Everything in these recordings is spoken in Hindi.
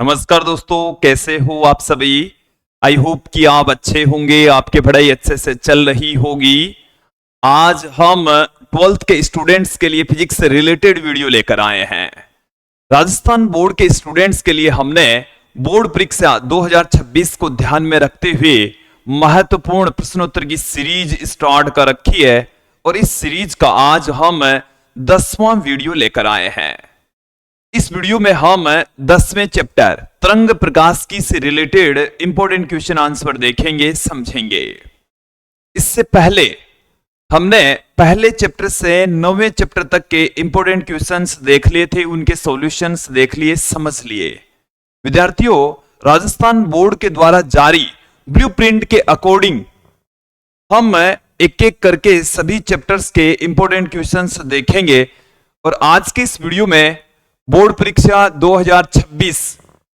नमस्कार दोस्तों, कैसे हो आप सभी। आई होप कि आप अच्छे होंगे, आपकी पढ़ाई अच्छे से चल रही होगी। आज हम 12th के स्टूडेंट्स के लिए फिजिक्स से रिलेटेड वीडियो लेकर आए हैं। राजस्थान बोर्ड के स्टूडेंट्स के लिए हमने बोर्ड परीक्षा 2026 को ध्यान में रखते हुए महत्वपूर्ण प्रश्नोत्तर की सीरीज स्टार्ट कर रखी है और इस सीरीज का आज हम 10वां वीडियो लेकर आए हैं। इस वीडियो में हम 10वें चैप्टर तरंग प्रकाश की से रिलेटेड इंपॉर्टेंट क्वेश्चन आंसर देखेंगे, समझेंगे। इससे पहले हमने पहले चैप्टर से 9वें चैप्टर तक के इंपॉर्टेंट क्वेश्चंस देख लिए थे, उनके सॉल्यूशंस देख लिए, समझ लिए। विद्यार्थियों, राजस्थान बोर्ड के द्वारा जारी ब्लूप्रिंट के अकॉर्डिंग हम एक एक करके सभी चैप्टर्स के इंपॉर्टेंट क्वेश्चंस देखेंगे और आज के इस वीडियो में बोर्ड परीक्षा 2026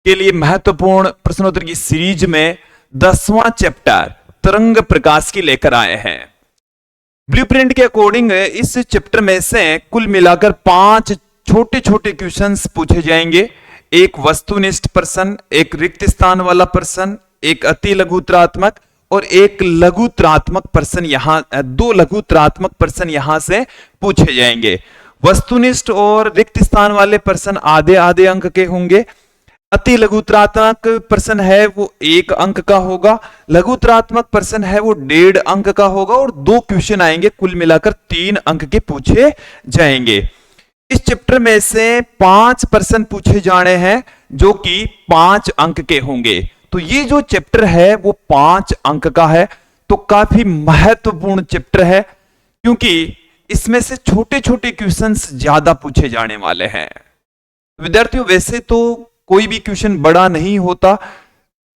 के लिए महत्वपूर्ण प्रश्नोत्तर की सीरीज में 10वां चैप्टर तरंग प्रकाश की लेकर आए हैं। ब्लूप्रिंट के अकॉर्डिंग इस चैप्टर में से कुल मिलाकर 5 छोटे छोटे क्वेश्चंस पूछे जाएंगे। एक वस्तुनिष्ठ प्रश्न, एक रिक्त स्थान वाला प्रश्न, एक अति लघुतरात्मक और एक लघुतरात्मक प्रश्न। यहां 2 लघुतरात्मक प्रश्न यहां से पूछे जाएंगे। वस्तुनिष्ठ और रिक्त स्थान वाले प्रश्न आधे आधे अंक के होंगे। अति लघुतरात्मक प्रश्न है वो 1 अंक का होगा, लघुतरात्मक प्रश्न है वो 1.5 अंक का होगा और 2 क्वेश्चन आएंगे, कुल मिलाकर 3 अंक के पूछे जाएंगे। इस चैप्टर में से 5 प्रश्न पूछे जाने हैं जो कि 5 अंक के होंगे। तो ये जो चैप्टर है वो 5 अंक का है, तो काफी महत्वपूर्ण चैप्टर है क्योंकि इसमें से छोटे छोटे क्वेश्चंस ज्यादा पूछे जाने वाले हैं। विद्यार्थियों, वैसे तो कोई भी क्वेश्चन बड़ा नहीं होता,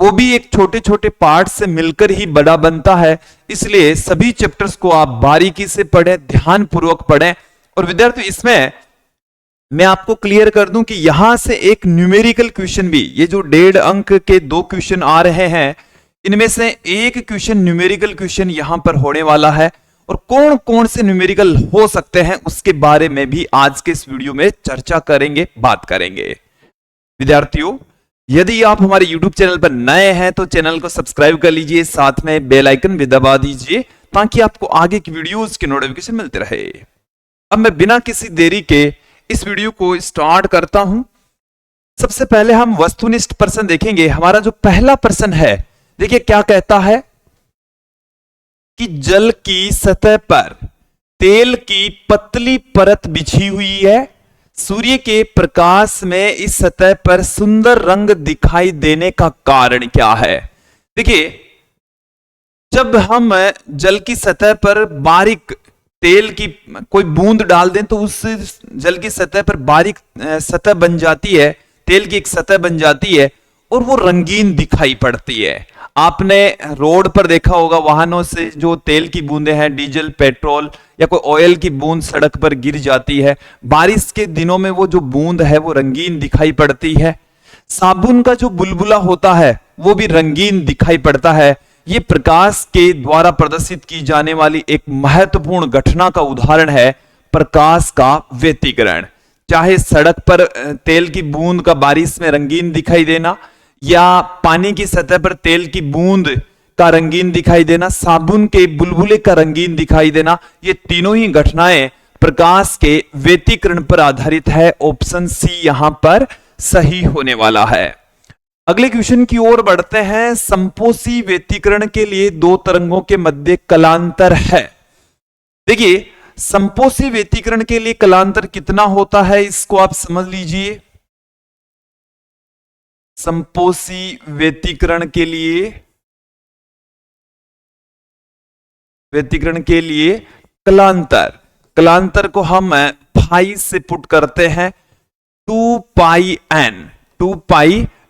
वो भी एक छोटे छोटे पार्ट से मिलकर ही बड़ा बनता है। इसलिए सभी चैप्टर्स को आप बारीकी से पढ़ें, ध्यान पूर्वक पढ़ें। और विद्यार्थियों, इसमें मैं आपको क्लियर कर दूं कि यहां से एक न्यूमेरिकल क्वेश्चन भी, ये जो 1.5 अंक के 2 क्वेश्चन आ रहे हैं, इनमें से एक क्वेश्चन न्यूमेरिकल क्वेश्चन यहां पर होने वाला है। और कौन कौन से न्यूमेरिकल हो सकते हैं उसके बारे में भी आज के इस वीडियो में चर्चा करेंगे, बात करेंगे। विद्यार्थियों, यदि आप हमारे YouTube चैनल पर नए हैं तो चैनल को सब्सक्राइब कर लीजिए, साथ में बेल आइकन भी दबा दीजिए ताकि आपको आगे की वीडियोस के नोटिफिकेशन मिलते रहे। अब मैं बिना किसी देरी के इस वीडियो को स्टार्ट करता हूं। सबसे पहले हम वस्तुनिष्ठ प्रश्न देखेंगे। हमारा जो पहला प्रश्न है, देखिए क्या कहता है कि जल की सतह पर तेल की पतली परत बिछी हुई है। सूर्य के प्रकाश में इस सतह पर सुंदर रंग दिखाई देने का कारण क्या है। देखिए, जब हम जल की सतह पर बारीक तेल की कोई बूंद डाल दें तो उस जल की सतह पर बारीक सतह बन जाती है, तेल की एक सतह बन जाती है और वो रंगीन दिखाई पड़ती है। आपने रोड पर देखा होगा, वाहनों से जो तेल की बूंदें हैं, डीजल, पेट्रोल या कोई ऑयल की बूंद सड़क पर गिर जाती है, बारिश के दिनों में वो जो बूंद है वो रंगीन दिखाई पड़ती है। साबुन का जो बुलबुला होता है वो भी रंगीन दिखाई पड़ता है। ये प्रकाश के द्वारा प्रदर्शित की जाने वाली एक महत्वपूर्ण घटना का उदाहरण है, प्रकाश का व्यतिकरण। चाहे सड़क पर तेल की बूंद का बारिश में रंगीन दिखाई देना, या पानी की सतह पर तेल की बूंद का रंगीन दिखाई देना, साबुन के बुलबुले का रंगीन दिखाई देना, ये तीनों ही घटनाएं प्रकाश के व्यतिकरण पर आधारित है। ऑप्शन सी यहां पर सही होने वाला है। अगले क्वेश्चन की ओर बढ़ते हैं। संपोषी व्यतिकरण के लिए 2 तरंगों के मध्य कलांतर है। देखिए, संपोषी व्यतिकरण के लिए कलांतर कितना होता है, इसको आप समझ लीजिए। संपोषी व्यतिकरण के लिए कलांतर को हम फाई से पुट करते हैं 2 पाई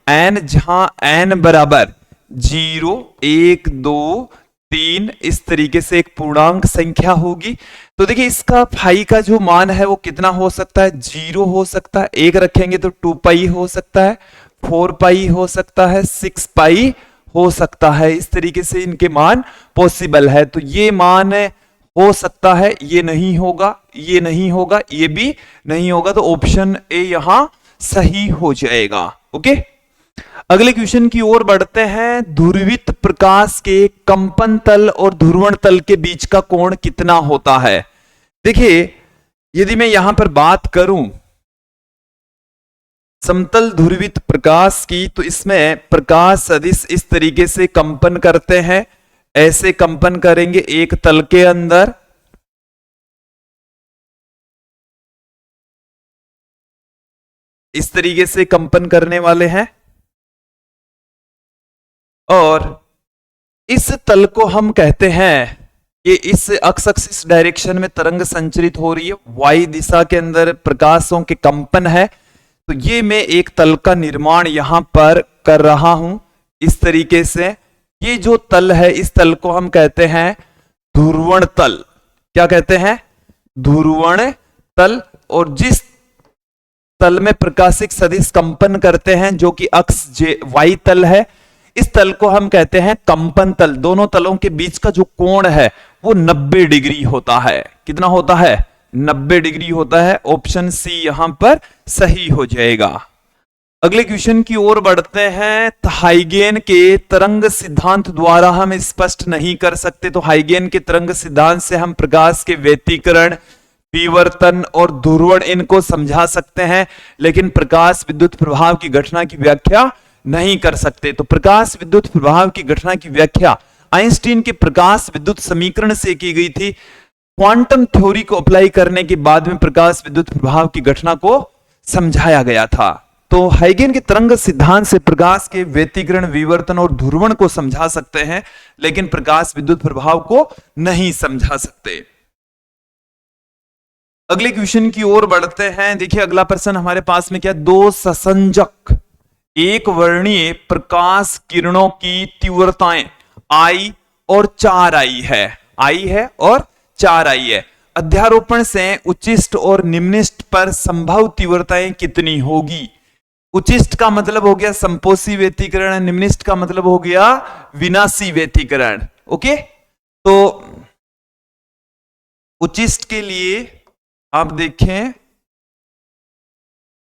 एन, जहां एन बराबर 0, 1, 2, 3 इस तरीके से एक पूर्णांक संख्या होगी। तो देखिए, इसका फाई का जो मान है वो कितना हो सकता है, 0 हो सकता है। 1 रखेंगे तो 2 पाई हो सकता है, 4 पाई हो सकता है, 6 पाई हो सकता है। इस तरीके से इनके मान पॉसिबल है। तो ये मान हो सकता है, ये नहीं होगा, ये नहीं होगा, ये भी नहीं होगा। तो ऑप्शन ए यहां सही हो जाएगा। ओके, अगले क्वेश्चन की ओर बढ़ते हैं। ध्रुवित प्रकाश के कंपन तल और ध्रुवण तल के बीच का कोण कितना होता है? देखिए, यदि मैं यहां पर बात करूं समतल ध्रुवित प्रकाश की, तो इसमें प्रकाश सदिश इस तरीके से कंपन करते हैं, ऐसे कंपन करेंगे एक तल के अंदर, इस तरीके से कंपन करने वाले हैं, और इस तल को हम कहते हैं कि इस एक्स डायरेक्शन में तरंग संचरित हो रही है, वाई दिशा के अंदर प्रकाशों के कंपन है। तो ये मैं एक तल का निर्माण यहां पर कर रहा हूं इस तरीके से। ये जो तल है, इस तल को हम कहते हैं ध्रुवण तल। क्या कहते हैं? ध्रुवण तल। और जिस तल में प्रकाशिक सदिश कंपन करते हैं, जो कि अक्ष वाई तल है, इस तल को हम कहते हैं कंपन तल। दोनों तलों के बीच का जो कोण है वो 90 डिग्री होता है। कितना होता है? 90 डिग्री होता है। ऑप्शन सी यहां पर सही हो जाएगा। अगले क्वेश्चन की ओर बढ़ते हैं। हाइगेन के तरंग सिद्धांत द्वारा हम स्पष्ट नहीं कर सकते, तो हाइगेन के तरंग सिद्धांत से हम प्रकाश के व्यतिकरण, विवर्तन और ध्रुवण इनको समझा सकते हैं, लेकिन प्रकाश विद्युत प्रभाव की घटना की व्याख्या नहीं कर सकते। तो प्रकाश विद्युत प्रभाव की घटना की व्याख्या आइंस्टीन के प्रकाश विद्युत समीकरण से की गई थी। क्वांटम थ्योरी को अप्लाई करने के बाद में प्रकाश विद्युत प्रभाव की घटना को समझाया गया था। तो हाइगेन के तरंग सिद्धांत से प्रकाश के व्यतिकरण, विवर्तन और ध्रुवण को समझा सकते हैं, लेकिन प्रकाश विद्युत प्रभाव को नहीं समझा सकते। अगले क्वेश्चन की ओर बढ़ते हैं। देखिए, अगला प्रश्न हमारे पास में क्या? दो ससंजक एक वर्णीय प्रकाश किरणों की तीव्रताएं I और 4I है। I है और 4I है। अध्यारोपण से उच्चिष्ट और निम्निष्ट पर संभव तीव्रताएं कितनी होगी? उच्चिष्ट का मतलब हो गया संपोषी व्यतिकरण, निम्निष्ट का मतलब हो गया विनाशी व्यतिकरण। ओके, तो उच्चिष्ट के लिए आप देखें,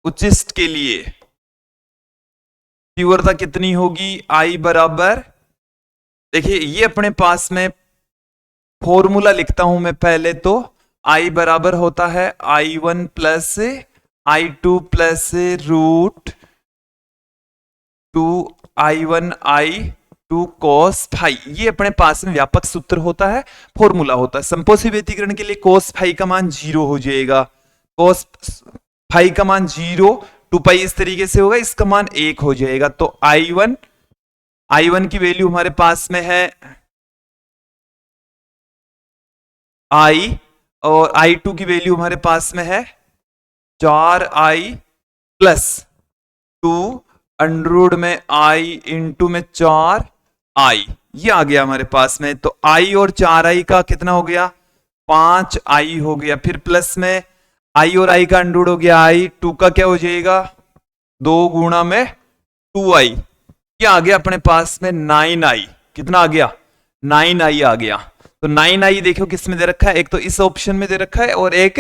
उच्चिष्ट के लिए तीव्रता कितनी होगी? I बराबर, देखिए ये अपने पास में फॉर्मूला लिखता हूं मैं पहले। तो I बराबर होता है I1 plus I2 plus root 2 I1 I2 cos phi. ये अपने पास में व्यापक सूत्र होता है, फॉर्मूला होता है। संपोषी व्यतिकरण के लिए cos फाई का मान 0 हो जाएगा, cos फाई का मान 0, 2 पाई इस तरीके से होगा, इसका मान 1 हो जाएगा। तो I1 की वैल्यू हमारे पास में है I, और I2 की वैल्यू हमारे पास में है 4I प्लस 2 अंडर में I इंटू में 4I। ये आ गया हमारे पास में। तो I और 4I का कितना हो गया? 5I हो गया। फिर प्लस में I और I का अंडर हो गया I, 2 का क्या हो जाएगा? 2 गुणा में 2I। ये आ गया अपने पास में 9I। कितना आ गया? 9I आ गया। तो 9I देखो किस में दे रखा है? एक तो इस ऑप्शन में दे रखा है और एक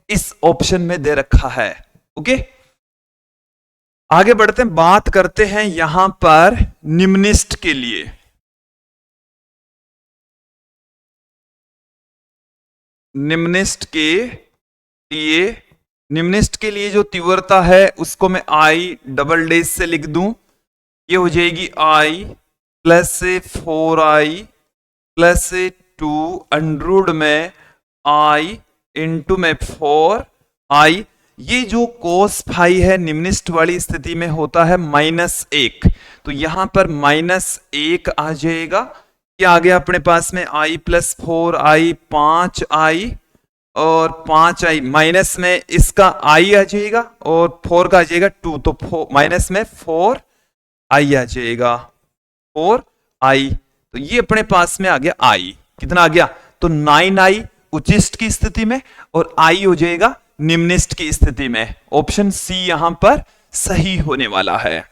इस ऑप्शन में दे रखा है। ओके, आगे बढ़ते हैं, बात करते हैं यहां पर निम्निष्ट के लिए। निम्निष्ट के लिए जो तीव्रता है उसको मैं I डबल डैश से लिख दूं। ये हो जाएगी I plus 4I plus 2 under में I इंटू में 4I। ये जो cos फाई है निम्निष्ट वाली स्थिति में होता है -1, तो यहां पर -1 आ जाएगा। क्या आ गया अपने पास में? I प्लस 4I 5I, और 5I माइनस में इसका I आ जाएगा और 4 का आ जाएगा 2, तो माइनस में 4I आ जाएगा, 4I। तो ये अपने पास में आ गया I। कितना आ गया? तो 9I उच्चिष्ट की स्थिति में और I हो जाएगा निम्निष्ट की स्थिति में। ऑप्शन सी यहां पर सही होने वाला है।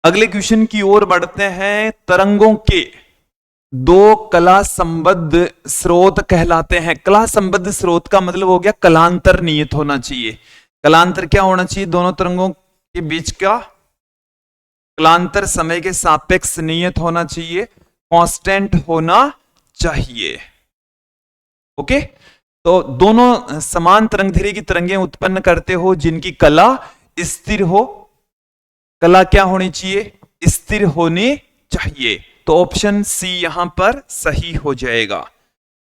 अगले क्वेश्चन की ओर बढ़ते हैं। तरंगों के दो कला संबद्ध स्रोत कहलाते हैं। कला संबद्ध स्रोत का मतलब हो गया कलांतर नियत होना चाहिए। कलांतर क्या होना चाहिए? दोनों तरंगों के बीच का कालांतर समय के सापेक्ष नियत होना चाहिए, कांस्टेंट होना चाहिए। ओके, तो दोनों समान तरंगधैर्घ्य की तरंगें उत्पन्न करते हो जिनकी कला स्थिर हो। कला क्या होनी चाहिए? स्थिर होनी चाहिए। तो ऑप्शन सी यहां पर सही हो जाएगा।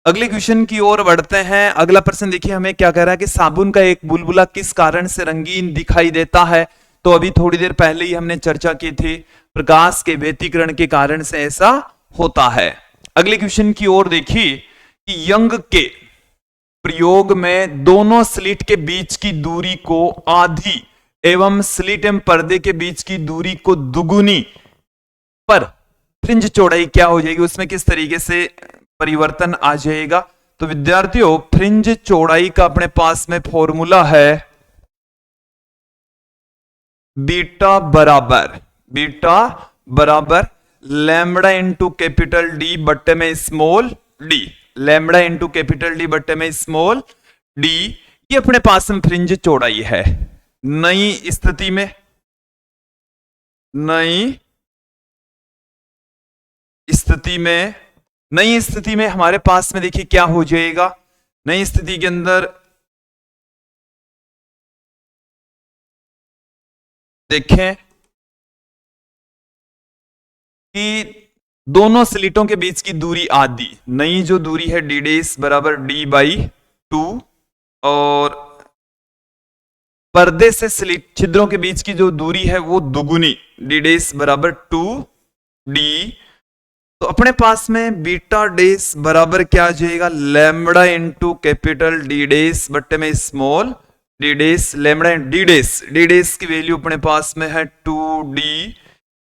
अगले क्वेश्चन की ओर बढ़ते हैं। अगला प्रश्न देखिए हमें क्या कह रहा है कि साबुन का एक बुलबुला किस कारण से रंगीन दिखाई देता है। तो अभी थोड़ी देर पहले ही हमने चर्चा की थी, प्रकाश के व्यतिकरण के कारण से ऐसा होता है। अगले क्वेश्चन की ओर देखिए कि यंग के प्रयोग में दोनों स्लिट के बीच की दूरी को आधी एवं स्लिट एवं पर्दे के बीच की दूरी को दुगुनी पर फ्रिंज चौड़ाई क्या हो जाएगी, उसमें किस तरीके से परिवर्तन आ जाएगा। तो विद्यार्थियों, फ्रिंज चौड़ाई का अपने पास में फॉर्मूला है बीटा बराबर लैम्बडा इंटू कैपिटल डी बट्टे में small D. Lambda into capital D बट्टे में स्मॉल डी, ये अपने पास में फ्रिंज चौड़ाई है। नई स्थिति में हमारे पास में देखिए क्या हो जाएगा। नई स्थिति के अंदर देखें कि दोनों स्लिटों के बीच की दूरी आधी, नई जो दूरी है डी डेस बराबर डी बाई 2 और पर्दे से स्लिट छिद्रों के बीच की जो दूरी है वो दुगुनी डी डेस बराबर 2 डी। तो अपने पास में बीटा डेस बराबर क्या आ जाएगा, लैम्बडा इंटू कैपिटल डी डेस बट्टे में स्मॉल डी डेस। लैम्बडा डी डेस की वैल्यू अपने पास में है 2d,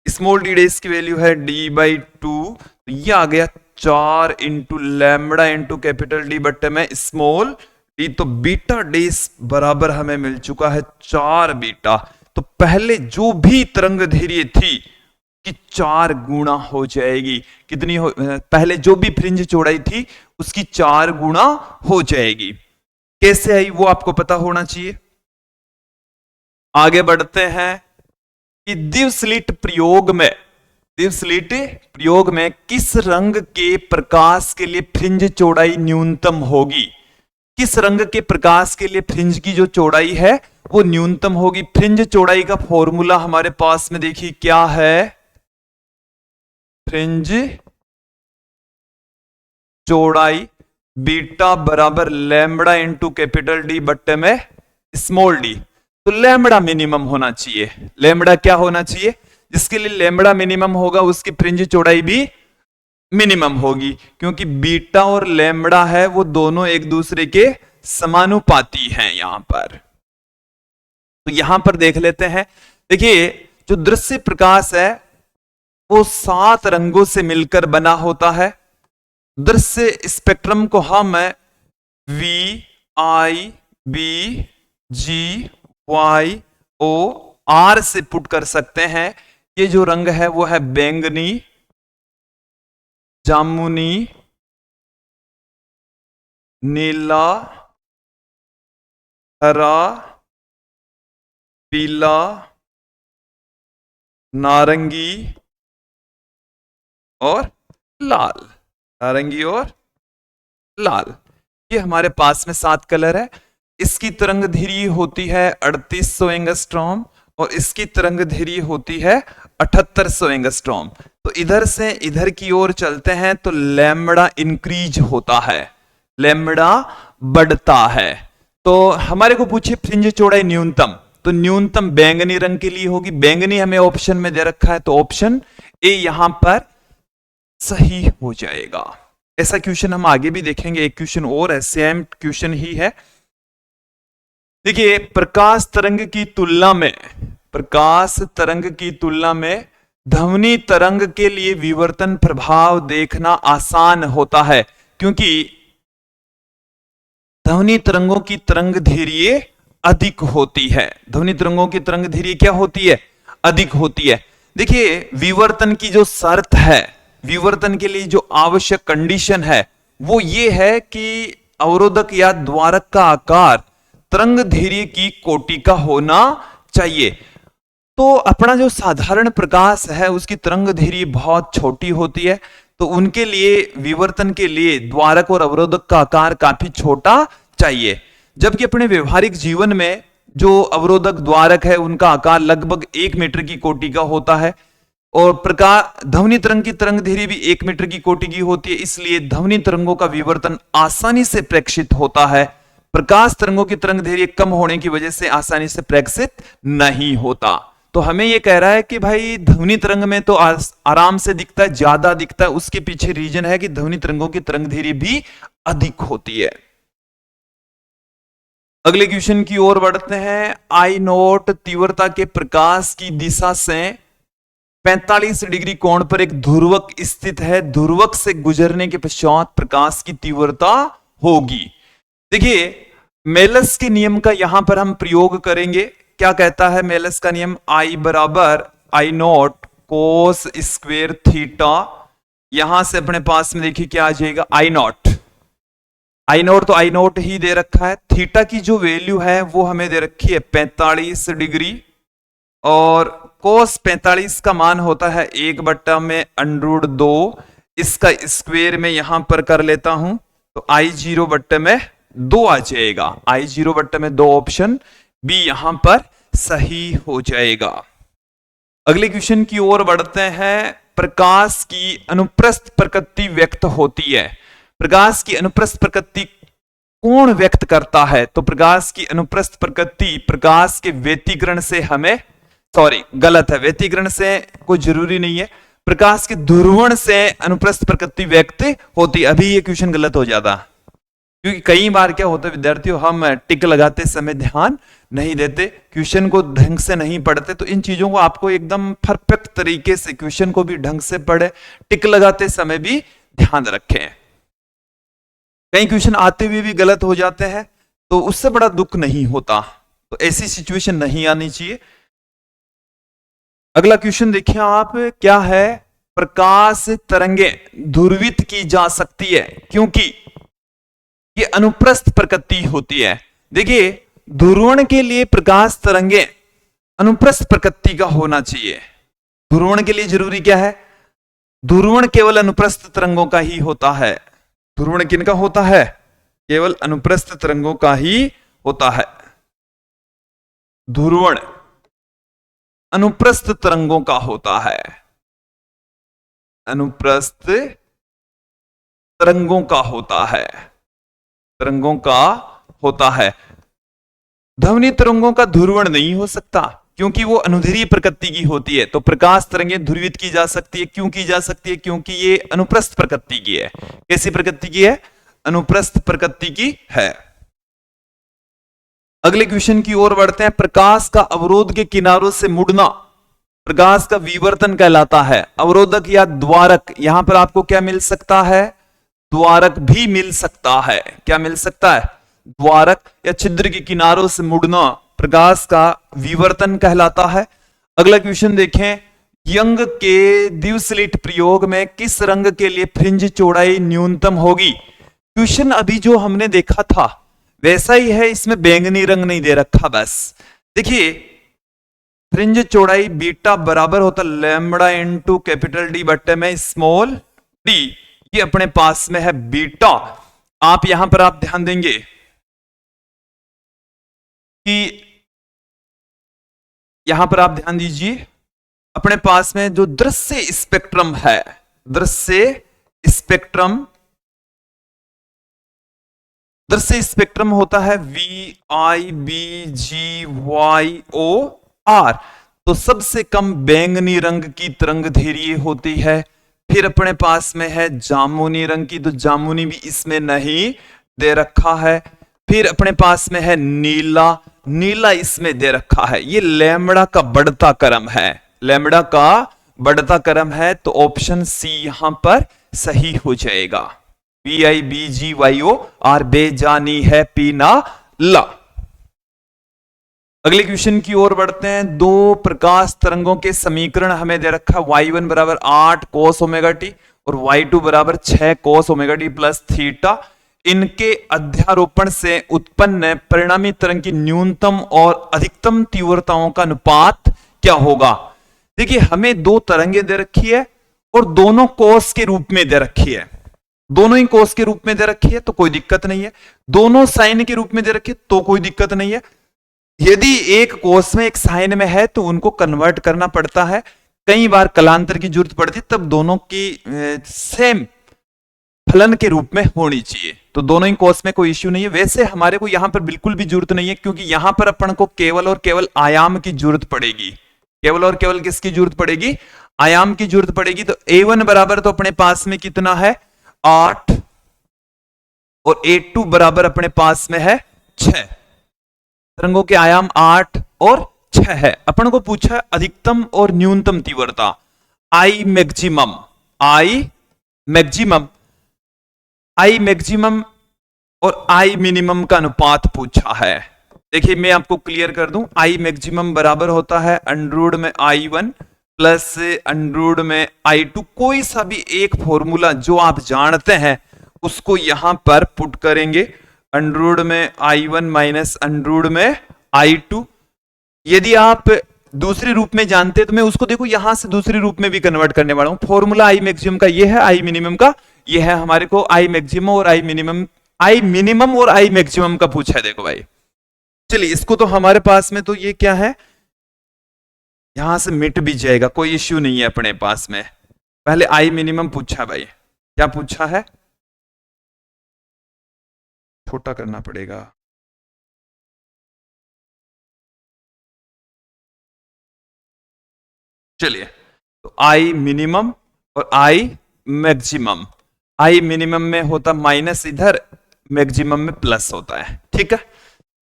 स्मॉल डी डेस की वैल्यू है d बाई 2। तो ये आ गया 4 into lambda into capital D बट्टे में स्मॉल डी। तो बीटा डेस बराबर हमें मिल चुका है 4 बीटा। तो पहले जो भी तरंगधैर्घ्य थी कि 4 गुना हो जाएगी। कितनी हो? पहले जो भी फ्रिंज चौड़ाई थी उसकी 4 गुना हो जाएगी। कैसे आई वो आपको पता होना चाहिए। आगे बढ़ते हैं कि द्विस्लिट प्रयोग में किस रंग के प्रकाश के लिए फ्रिंज चौड़ाई न्यूनतम होगी। किस रंग के प्रकाश के लिए फ्रिंज की जो चौड़ाई है वो न्यूनतम होगी। फ्रिंज चौड़ाई का फॉर्मूला हमारे पास में देखिए क्या है, फ्रिंज चौड़ाई बीटा बराबर लैम्बडा इंटू कैपिटल डी बट्टे में स्मॉल डी। तो लैम्बडा मिनिमम होना चाहिए। लैम्बडा क्या होना चाहिए? जिसके लिए लैम्बडा मिनिमम होगा उसकी फ्रिंज चौड़ाई भी मिनिमम होगी, क्योंकि बीटा और लैम्बडा है वो दोनों एक दूसरे के समानुपाती हैं यहां पर। तो यहां पर देख लेते हैं। देखिए जो दृश्य प्रकाश है वो 7 रंगों से मिलकर बना होता है। दृश्य स्पेक्ट्रम को हम V I B G Y O R से पुट कर सकते हैं। ये जो रंग है वो है बैंगनी, जामुनी, नीला, हरा, पीला, नारंगी और लाल। नारंगी और लाल, ये हमारे पास में 7 कलर है। इसकी तरंगधैर्घ्य होती है 3800 एंगस्ट्रॉम और इसकी तरंगधैर्घ्य होती है 7800 एंगस्ट्रॉम। तो इधर से इधर की ओर चलते हैं तो लैम्बडा इंक्रीज होता है, लैम्बडा बढ़ता है। तो हमारे को पूछे फ्रिंज चौड़ाई न्यूनतम, तो न्यूनतम बैंगनी रंग के लिए होगी। बैंगनी हमें ऑप्शन में दे रखा है तो ऑप्शन ए यहां पर सही हो जाएगा। ऐसा क्वेश्चन हम आगे भी देखेंगे। एक क्वेश्चन और है, सेम क्वेश्चन ही है। देखिए प्रकाश तरंग की तुलना में ध्वनि तरंग के लिए विवर्तन प्रभाव देखना आसान होता है, क्योंकि ध्वनि तरंगों की तरंगधैर्घ्य अधिक होती है। ध्वनि तरंगों की तरंगधैर्घ्य क्या होती है? अधिक होती है। देखिए विवर्तन की जो शर्त है, विवर्तन के लिए जो आवश्यक कंडीशन है वो ये है कि अवरोधक या द्वारक का आकार तरंगधैर्घ्य की कोटि का होना चाहिए। तो अपना जो साधारण प्रकाश है उसकी तरंग दैर्घ्य बहुत छोटी होती है, तो उनके लिए विवर्तन के लिए द्वारक और अवरोधक का आकार काफी छोटा चाहिए। जबकि अपने व्यवहारिक जीवन में जो अवरोधक द्वारक है उनका आकार लगभग 1 मीटर की कोटि का होता है, और प्रकाश ध्वनि तरंग की तरंग दैर्घ्य भी 1 मीटर की कोटि की होती है, इसलिए ध्वनि तरंगों का विवर्तन आसानी से प्रेक्षित होता है। प्रकाश तरंगों की तरंग दैर्घ्य कम होने की वजह से आसानी से प्रेक्षित नहीं होता। तो हमें यह कह रहा है कि भाई ध्वनि तरंग में तो आराम से दिखता है, ज्यादा दिखता है, उसके पीछे रीजन है कि ध्वनि तरंगों की तरंग दैर्घ्य भी अधिक होती है। अगले क्वेश्चन की ओर बढ़ते हैं। आई नोट तीव्रता के प्रकाश की दिशा से 45 डिग्री कोण पर एक ध्रुवक स्थित है, ध्रुवक से गुजरने के पश्चात प्रकाश की तीव्रता होगी। देखिए मेलस के नियम का यहां पर हम प्रयोग करेंगे। क्या कहता है मेलस का नियम? आई बराबर आई नोट कोस स्क्वेयर थीटा। यहां से अपने पास में देखिए क्या आ जाएगा, आई नोट। आई नोट तो आई नोट ही दे रखा है, थीटा की जो वैल्यू है वो हमें दे रखी है 45 डिग्री, और कोस 45 का मान होता है 1/√2। इसका स्क्वेयर में यहां पर कर लेता हूं तो आई 0/2 आ जाएगा। आई 0/2 ऑप्शन बी यहां पर सही हो जाएगा। अगले क्वेश्चन की ओर बढ़ते हैं। प्रकाश की अनुप्रस्थ प्रकृति व्यक्त होती है। प्रकाश की अनुप्रस्थ प्रकृति कौन व्यक्त करता है? तो प्रकाश की अनुप्रस्थ प्रकृति प्रकाश के व्यतिकरण से हमें, सॉरी गलत है, व्यतिकरण से कोई जरूरी नहीं है, प्रकाश के ध्रुवण से अनुप्रस्थ प्रकृति व्यक्त होती। अभी ये क्वेश्चन गलत हो जाता, क्योंकि कई बार क्या होता है विद्यार्थियों, हम टिक लगाते समय ध्यान नहीं देते, क्वेश्चन को ढंग से नहीं पढ़ते। तो इन चीजों को आपको एकदम परफेक्ट तरीके से क्वेश्चन को भी ढंग से पढ़े, टिक लगाते समय भी ध्यान रखें। कई क्वेश्चन आते हुए भी गलत हो जाते हैं तो उससे बड़ा दुख नहीं होता, तो ऐसी सिचुएशन नहीं आनी चाहिए। अगला क्वेश्चन देखिए आप, क्या है? प्रकाश तरंगे ध्रुवित की जा सकती है क्योंकि ये अनुप्रस्थ प्रकृति होती है। देखिए ध्रुवण के लिए प्रकाश तरंगे अनुप्रस्थ प्रकृति का होना चाहिए। ध्रुवण के लिए जरूरी क्या है? ध्रुवण केवल अनुप्रस्थ तरंगों का ही होता है। ध्रुवण किनका होता है? केवल अनुप्रस्थ तरंगों का ही होता है। ध्रुवण अनुप्रस्थ तरंगों का होता है, अनुप्रस्थ तरंगों का होता है, तरंगों का होता है। ध्वनि तरंगों का ध्रुवण नहीं हो सकता क्योंकि वो अनुदैर्घ्य प्रकृति की होती है। तो प्रकाश तरंगें ध्रुवित की जा सकती है, क्यों की जा सकती है? क्योंकि ये अनुप्रस्थ प्रकृति की है। कैसी प्रकृति की है? अनुप्रस्थ प्रकृति की है। अगले क्वेश्चन की ओर बढ़ते हैं। प्रकाश का अवरोध के किनारों से मुड़ना प्रकाश का विवर्तन कहलाता है। अवरोधक या द्वारक, यहां पर आपको क्या मिल सकता है? द्वारक भी मिल सकता है। क्या मिल सकता है? द्वारक या छिद्र के किनारों से मुड़ना प्रकाश का विवर्तन कहलाता है। अगला क्वेश्चन देखें। यंग के द्विस्लिट प्रयोग में किस रंग के लिए फ्रिंज चौड़ाई न्यूनतम होगी? क्वेश्चन अभी जो हमने देखा था वैसा ही है, इसमें बैंगनी रंग नहीं दे रखा। बस देखिए फ्रिंज चौड़ाई बीटा बराबर होता लैम्बडा इनटू कैपिटल डी बट्टे में स्मॉल डी। ये अपने पास में है बीटा। आप यहां पर आप ध्यान देंगे कि यहां पर आप ध्यान दीजिए, अपने पास में जो दृश्य स्पेक्ट्रम है, दृश्य स्पेक्ट्रम होता है VIBGYOR। तो सबसे कम बैंगनी रंग की तरंग दैर्घ्य होती है। फिर अपने पास में है जामुनी रंग की, तो जामुनी भी इसमें नहीं दे रखा है। फिर अपने पास में है नीला, नीला इसमें दे रखा है। ये लैम्बडा का बढ़ता क्रम है, लैम्बडा का बढ़ता क्रम है। तो ऑप्शन सी यहां पर सही हो जाएगा। VIBGYOR बेजानी है पीना ला। अगले क्वेश्चन की ओर बढ़ते हैं। दो प्रकाश तरंगों के समीकरण हमें दे रखा है। y1 बराबर 8 cos ओमेगा टी और y2 बराबर 6 cos omega T plus theta. इनके अध्यारोपण से उत्पन्न परिणामी तरंग की न्यूनतम और अधिकतम तीव्रताओं का अनुपात क्या होगा? देखिए हमें दो तरंगे दे रखी है और दोनों कोस के रूप में दे रखी है, दोनों ही कोस के रूप में दे रखी है तो कोई दिक्कत नहीं है, दोनों साइन के रूप में दे रखी है तो कोई दिक्कत नहीं है। यदि एक कोस में एक साइन में है तो उनको कन्वर्ट करना पड़ता है, कई बार कलांतर की जरूरत पड़ती, तब दोनों की सेम फलन के रूप में होनी चाहिए, तो दोनों ही कोस में कोई इश्यू नहीं है। वैसे हमारे को यहां पर बिल्कुल भी जरूरत नहीं है, क्योंकि यहां पर अपन को केवल और केवल आयाम की जरूरत पड़ेगी, केवल और केवल किसकी जरूरत पड़ेगी? आयाम की जरूरत पड़ेगी। तो a1 बराबर तो अपने पास में कितना है? 8, और a2 बराबर अपने पास में है 6। तरंगों के आयाम 8 और 6 है। अपन को पूछा अधिकतम और न्यूनतम तीव्रता, I maximum, I maximum, I maximum और आई मिनिमम का अनुपात पूछा है। देखिए मैं आपको क्लियर कर दूं, आई मैक्सिमम बराबर होता है अंडरूड में i1 प्लस अंडरूड में i2। कोई सा भी एक फॉर्मूला जो आप जानते हैं उसको यहां पर पुट करेंगे, अंडरूड में i1 माइनस अंडरूड में i2। यदि आप दूसरे रूप में जानते तो मैं उसको देखो यहां से दूसरे रूप में भी कन्वर्ट करने वाला हूं। फॉर्मूला आई मैक्सिमम का ये है, आई मिनिमम का ये है। हमारे को आई मैक्सिमम और आई मिनिमम और आई मैक्सिमम का पूछा है। देखो भाई चलिए इसको तो हमारे पास में तो ये क्या है, यहां से मिट भी जाएगा, कोई इश्यू नहीं है अपने पास में। पहले आई मिनिमम पूछा भाई, क्या पूछा है? छोटा करना पड़ेगा, चलिए तो आई मिनिमम और आई मैक्सिमम, आई मिनिमम में होता माइनस इधर, मैक्सिमम में प्लस होता है, ठीक है।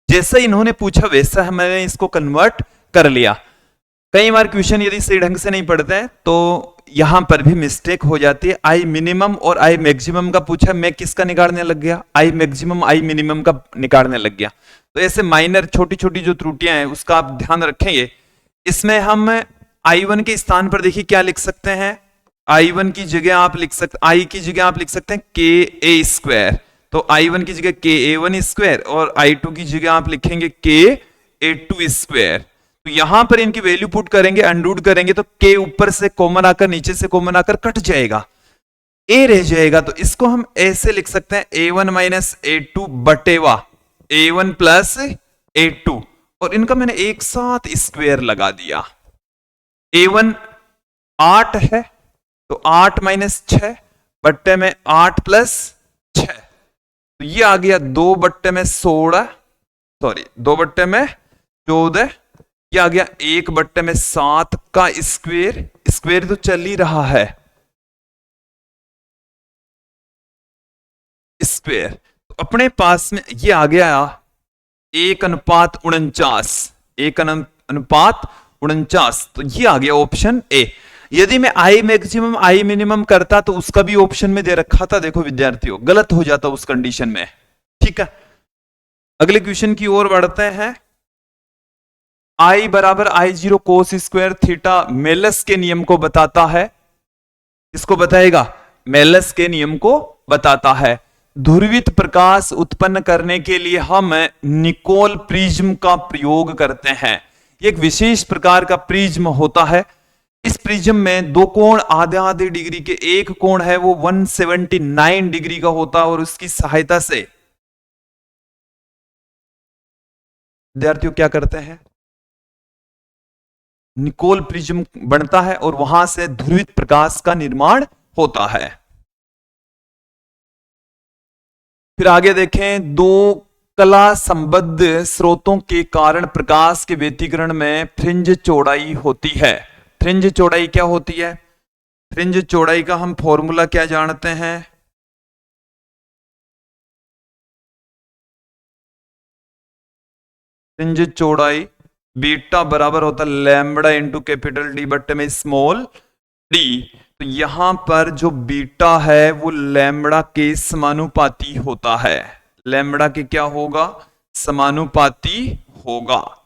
जैसा इन्होंने पूछा वैसा हमने इसको कन्वर्ट कर लिया। कई बार क्वेश्चन यदि सही ढंग से नहीं पढ़ते हैं तो यहां पर भी मिस्टेक हो जाती है। आई मिनिमम और आई मैक्सिमम का पूछा, मैं किसका निकालने लग गया? आई मैक्सिमम आई मिनिमम का निकालने लग गया। तो ऐसे माइनर छोटी छोटी जो त्रुटियां हैं उसका आप ध्यान रखेंगे। इसमें हम i1 के स्थान पर देखिए क्या लिख सकते हैं, i1 की जगह आप लिख सकते, i की जगह आप लिख सकते हैं के ए स्क्वायर, तो i1 की जगह के ए1 स्क्वायर और i2 की जगह आप लिखेंगे के ए2 स्क्वायर। तो यहां पर इनकी वैल्यू पुट करेंगे, अनरूट करेंगे तो के ऊपर से कॉमन आकर नीचे से कॉमन आकर कट जाएगा, ए रह जाएगा। तो इसको हम ऐसे लिख सकते हैं a1 minus a2 बटेवा a1 plus a2, और इनका मैंने एक साथ स्क्वायर लगा दिया। a1 8 है तो 8 माइनस 6 बट्टे में 8 प्लस 6, तो ये आ गया 2 बट्टे में 16, सॉरी 2 बट्टे में 14, ये आ गया 1 बट्टे में 7 का स्क्वायर, स्क्वायर तो चल ही रहा है स्क्वायर। तो अपने पास में ये आ गया 1:49, 1:49, तो ये आ गया ऑप्शन ए। यदि मैं आई मैक्सिमम आई मिनिमम करता तो उसका भी ऑप्शन में दे रखा था, देखो विद्यार्थियों गलत हो जाता उस कंडीशन में, ठीक है। अगले क्वेश्चन की ओर बढ़ते हैं। आई बराबर I0 cos square theta Malus के नियम को बताता है, इसको बताएगा, मेलस के नियम को बताता है। ध्रुवित प्रकाश उत्पन्न करने के लिए हम निकोल प्रिज्म का प्रयोग करते हैं। एक विशेष प्रकार का प्रिज्म होता है, इस प्रिज्म में दो कोण आधे आधे डिग्री के, एक कोण है वो 179 डिग्री का होता है, और उसकी सहायता से विद्यार्थियों क्या करते हैं, निकोल प्रिज्म बनता है और वहां से ध्रुवित प्रकाश का निर्माण होता है। फिर आगे देखें, दो कला संबद्ध स्रोतों के कारण प्रकाश के व्यतिकरण में फ्रिंज चौड़ाई होती है। फ्रिंज चौड़ाई क्या होती है? फ्रिंज चौड़ाई का हम फॉर्मूला क्या जानते हैं? फ्रिंज चौड़ाई बीटा बराबर होता है लैम्बडा इंटू कैपिटल डी बट्टे में स्मॉल डी। तो यहां पर जो बीटा है वो लैम्बडा के समानुपाती होता है, लैम्बडा के क्या होगा? समानुपाती होगा,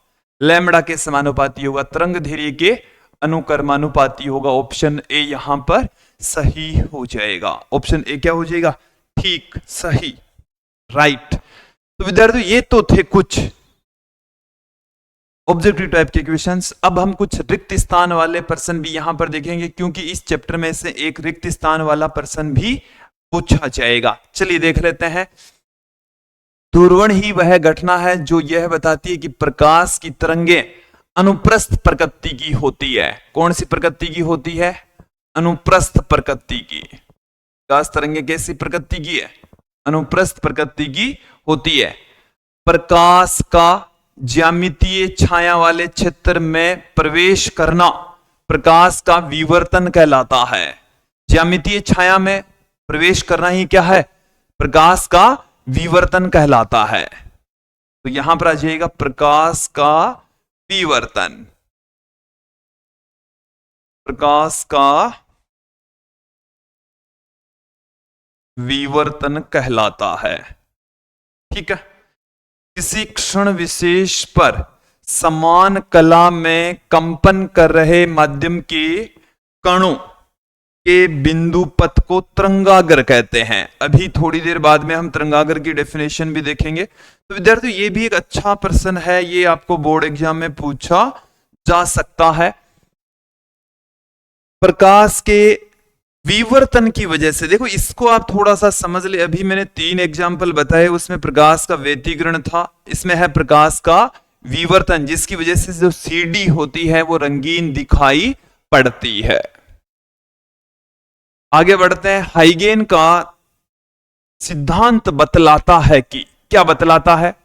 लैम्बडा के समानुपाती होगा, तरंग दैर्घ्य के अनुक्रमानुपाती होगा। ऑप्शन ए यहां पर सही हो जाएगा, ऑप्शन ए क्या हो जाएगा? ठीक, सही, राइट। तो विद्यार्थियों ये तो थे कुछ ऑब्जेक्टिव टाइप के क्वेश्चंस। अब हम कुछ रिक्त स्थान वाले प्रश्न भी यहां पर देखेंगे, क्योंकि इस चैप्टर में से एक रिक्त स्थान वाला प्रश्न भी पूछा जाएगा। चलिए देख लेते हैं। ध्रुवण ही वह घटना है जो यह बताती है कि प्रकाश की तरंगें अनुप्रस्थ प्रकृति की होती है। कौन सी प्रकृति की होती है? अनुप्रस्थ प्रकृति की। प्रकाश तरंगें कैसी प्रकृति की है? अनुप्रस्थ प्रकृति की होती है। प्रकाश का ज्यामितीय छाया वाले क्षेत्र में प्रवेश करना प्रकाश का विवर्तन कहलाता है। ज्यामितीय छाया में प्रवेश करना ही क्या है? प्रकाश का विवर्तन कहलाता है। तो यहां पर आ जाएगा प्रकाश का विवर्तन। प्रकाश का विवर्तन कहलाता है। ठीक है। किसी क्षण विशेष पर समान कला में कंपन कर रहे माध्यम के कणों के बिंदु पथ को तरंगाग्र कहते हैं। अभी थोड़ी देर बाद में हम तरंगाग्र की डेफिनेशन भी देखेंगे। तो विद्यार्थियों ये भी एक अच्छा प्रश्न है, ये आपको बोर्ड एग्जाम में पूछा जा सकता है। प्रकाश के विवर्तन की वजह से, देखो इसको आप थोड़ा सा समझ ले। अभी मैंने 3 एग्जाम्पल बताए, उसमें प्रकाश का व्यतिकरण था, इसमें है प्रकाश का विवर्तन, जिसकी वजह से जो सीडी होती है वो रंगीन दिखाई पड़ती है। आगे बढ़ते हैं। हाइगेन का सिद्धांत बतलाता है कि, क्या बतलाता है?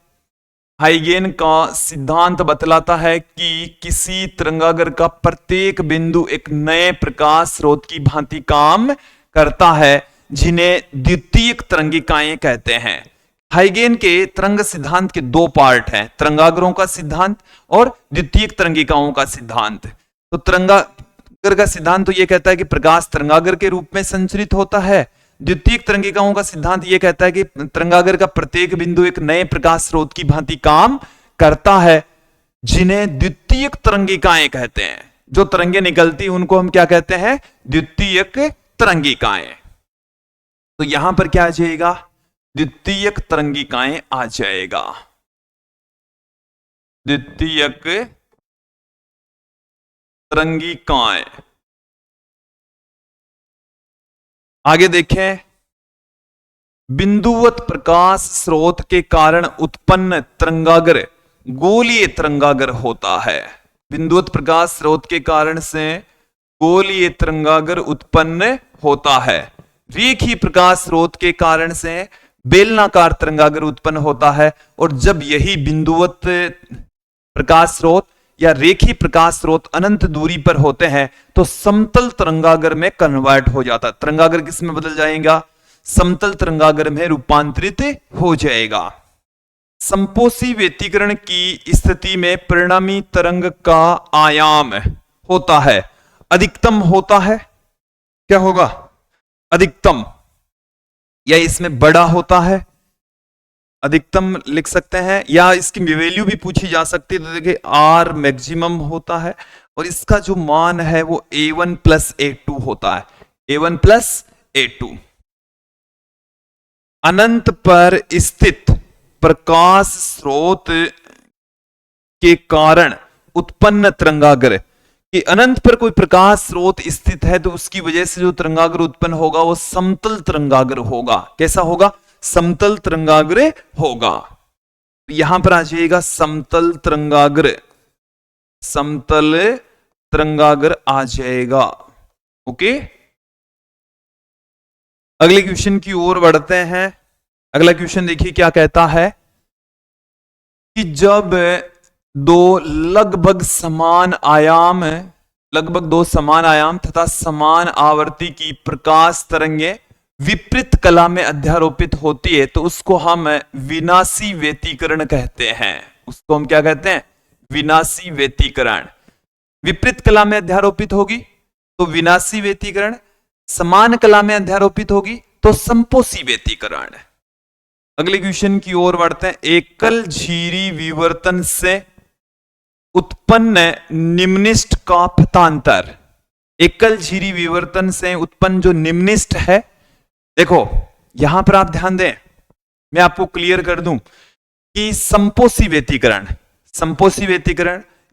हाइगेन का सिद्धांत बतलाता है कि किसी तरंगाग्र का प्रत्येक बिंदु एक नए प्रकाश स्रोत की भांति काम करता है, जिन्हें द्वितीयक तरंगिकाएं कहते हैं। हाइगेन के तरंग सिद्धांत के 2 पार्ट हैं, तरंगाग्रों का सिद्धांत और द्वितीयक तरंगिकाओं का सिद्धांत। तो तरंगाग्र का सिद्धांत तो यह कहता है कि प्रकाश तरंगाग्र के रूप में संचरित होता है। द्वितीयक तरंगिकाओं का सिद्धांत यह कहता है कि तरंगाग्र का प्रत्येक बिंदु एक नए प्रकाश स्रोत की भांति काम करता है, जिन्हें द्वितीयक तरंगिकाएं कहते हैं। जो तरंगे निकलती उनको हम क्या कहते हैं? द्वितीयक तरंगिकाएं। तो यहां पर क्या आ जाएगा? द्वितीयक तरंगिकाएं आ जाएगा। द्वितीयक तरंगिकाएं। आगे देखें। बिंदुवत प्रकाश स्रोत के कारण उत्पन्न तरंगाग्र गोलीय तरंगाग्र होता है। बिंदुवत प्रकाश स्रोत के कारण से गोलीय तरंगाग्र उत्पन्न होता है। रेखीय प्रकाश स्रोत के कारण से बेलनाकार तरंगाग्र उत्पन्न होता है। और जब यही बिंदुवत प्रकाश स्रोत या रेखीय प्रकाश स्रोत अनंत दूरी पर होते हैं तो समतल तरंगाग्र में कन्वर्ट हो जाता है। तरंगाग्र किस में बदल जाएगा? समतल तरंगाग्र में रूपांतरित हो जाएगा। संपोषी व्यतिकरण की स्थिति में परिणामी तरंग का आयाम होता है, अधिकतम होता है। क्या होगा? अधिकतम, या इसमें बड़ा होता है, अधिकतम लिख सकते हैं, या इसकी वैल्यू भी पूछी जा सकती है। तो देखिए आर मैक्सिमम होता है और इसका जो मान है वो A1 प्लस A2 होता है। A1 plus A2। अनंत पर स्थित प्रकाश स्रोत के कारण उत्पन्न तरंगाग्र, कि अनंत पर कोई प्रकाश स्रोत स्थित है तो उसकी वजह से जो तरंगाग्र उत्पन्न होगा वो समतल तरंगाग्र होगा। कैसा होगा? समतल तरंगाग्र होगा। यहां पर आ जाएगा समतल तरंगाग्र। समतल तरंगाग्र आ जाएगा। ओके, अगले क्वेश्चन की ओर बढ़ते हैं। अगला क्वेश्चन देखिए क्या कहता है कि जब दो लगभग समान आयाम तथा समान आवर्ती की प्रकाश तरंगें विपरीत कला में अध्यारोपित होती है तो उसको हम विनाशी व्यतिकरण कहते हैं। उसको हम क्या कहते हैं? विनाशी व्यतिकरण। विपरीत कला में अध्यारोपित होगी तो विनाशी व्यतिकरण, समान कला में अध्यारोपित होगी तो संपोषी व्यतिकरण। अगले क्वेश्चन की ओर बढ़ते हैं। एकल झिरी विवर्तन से उत्पन्न निम्निष्ट का पथांतर। एकल झिरी विवर्तन से उत्पन्न जो निम्निष्ट है, देखो यहां पर आप ध्यान दें, मैं आपको क्लियर कर दूं कि संपोषी व्यतिकरण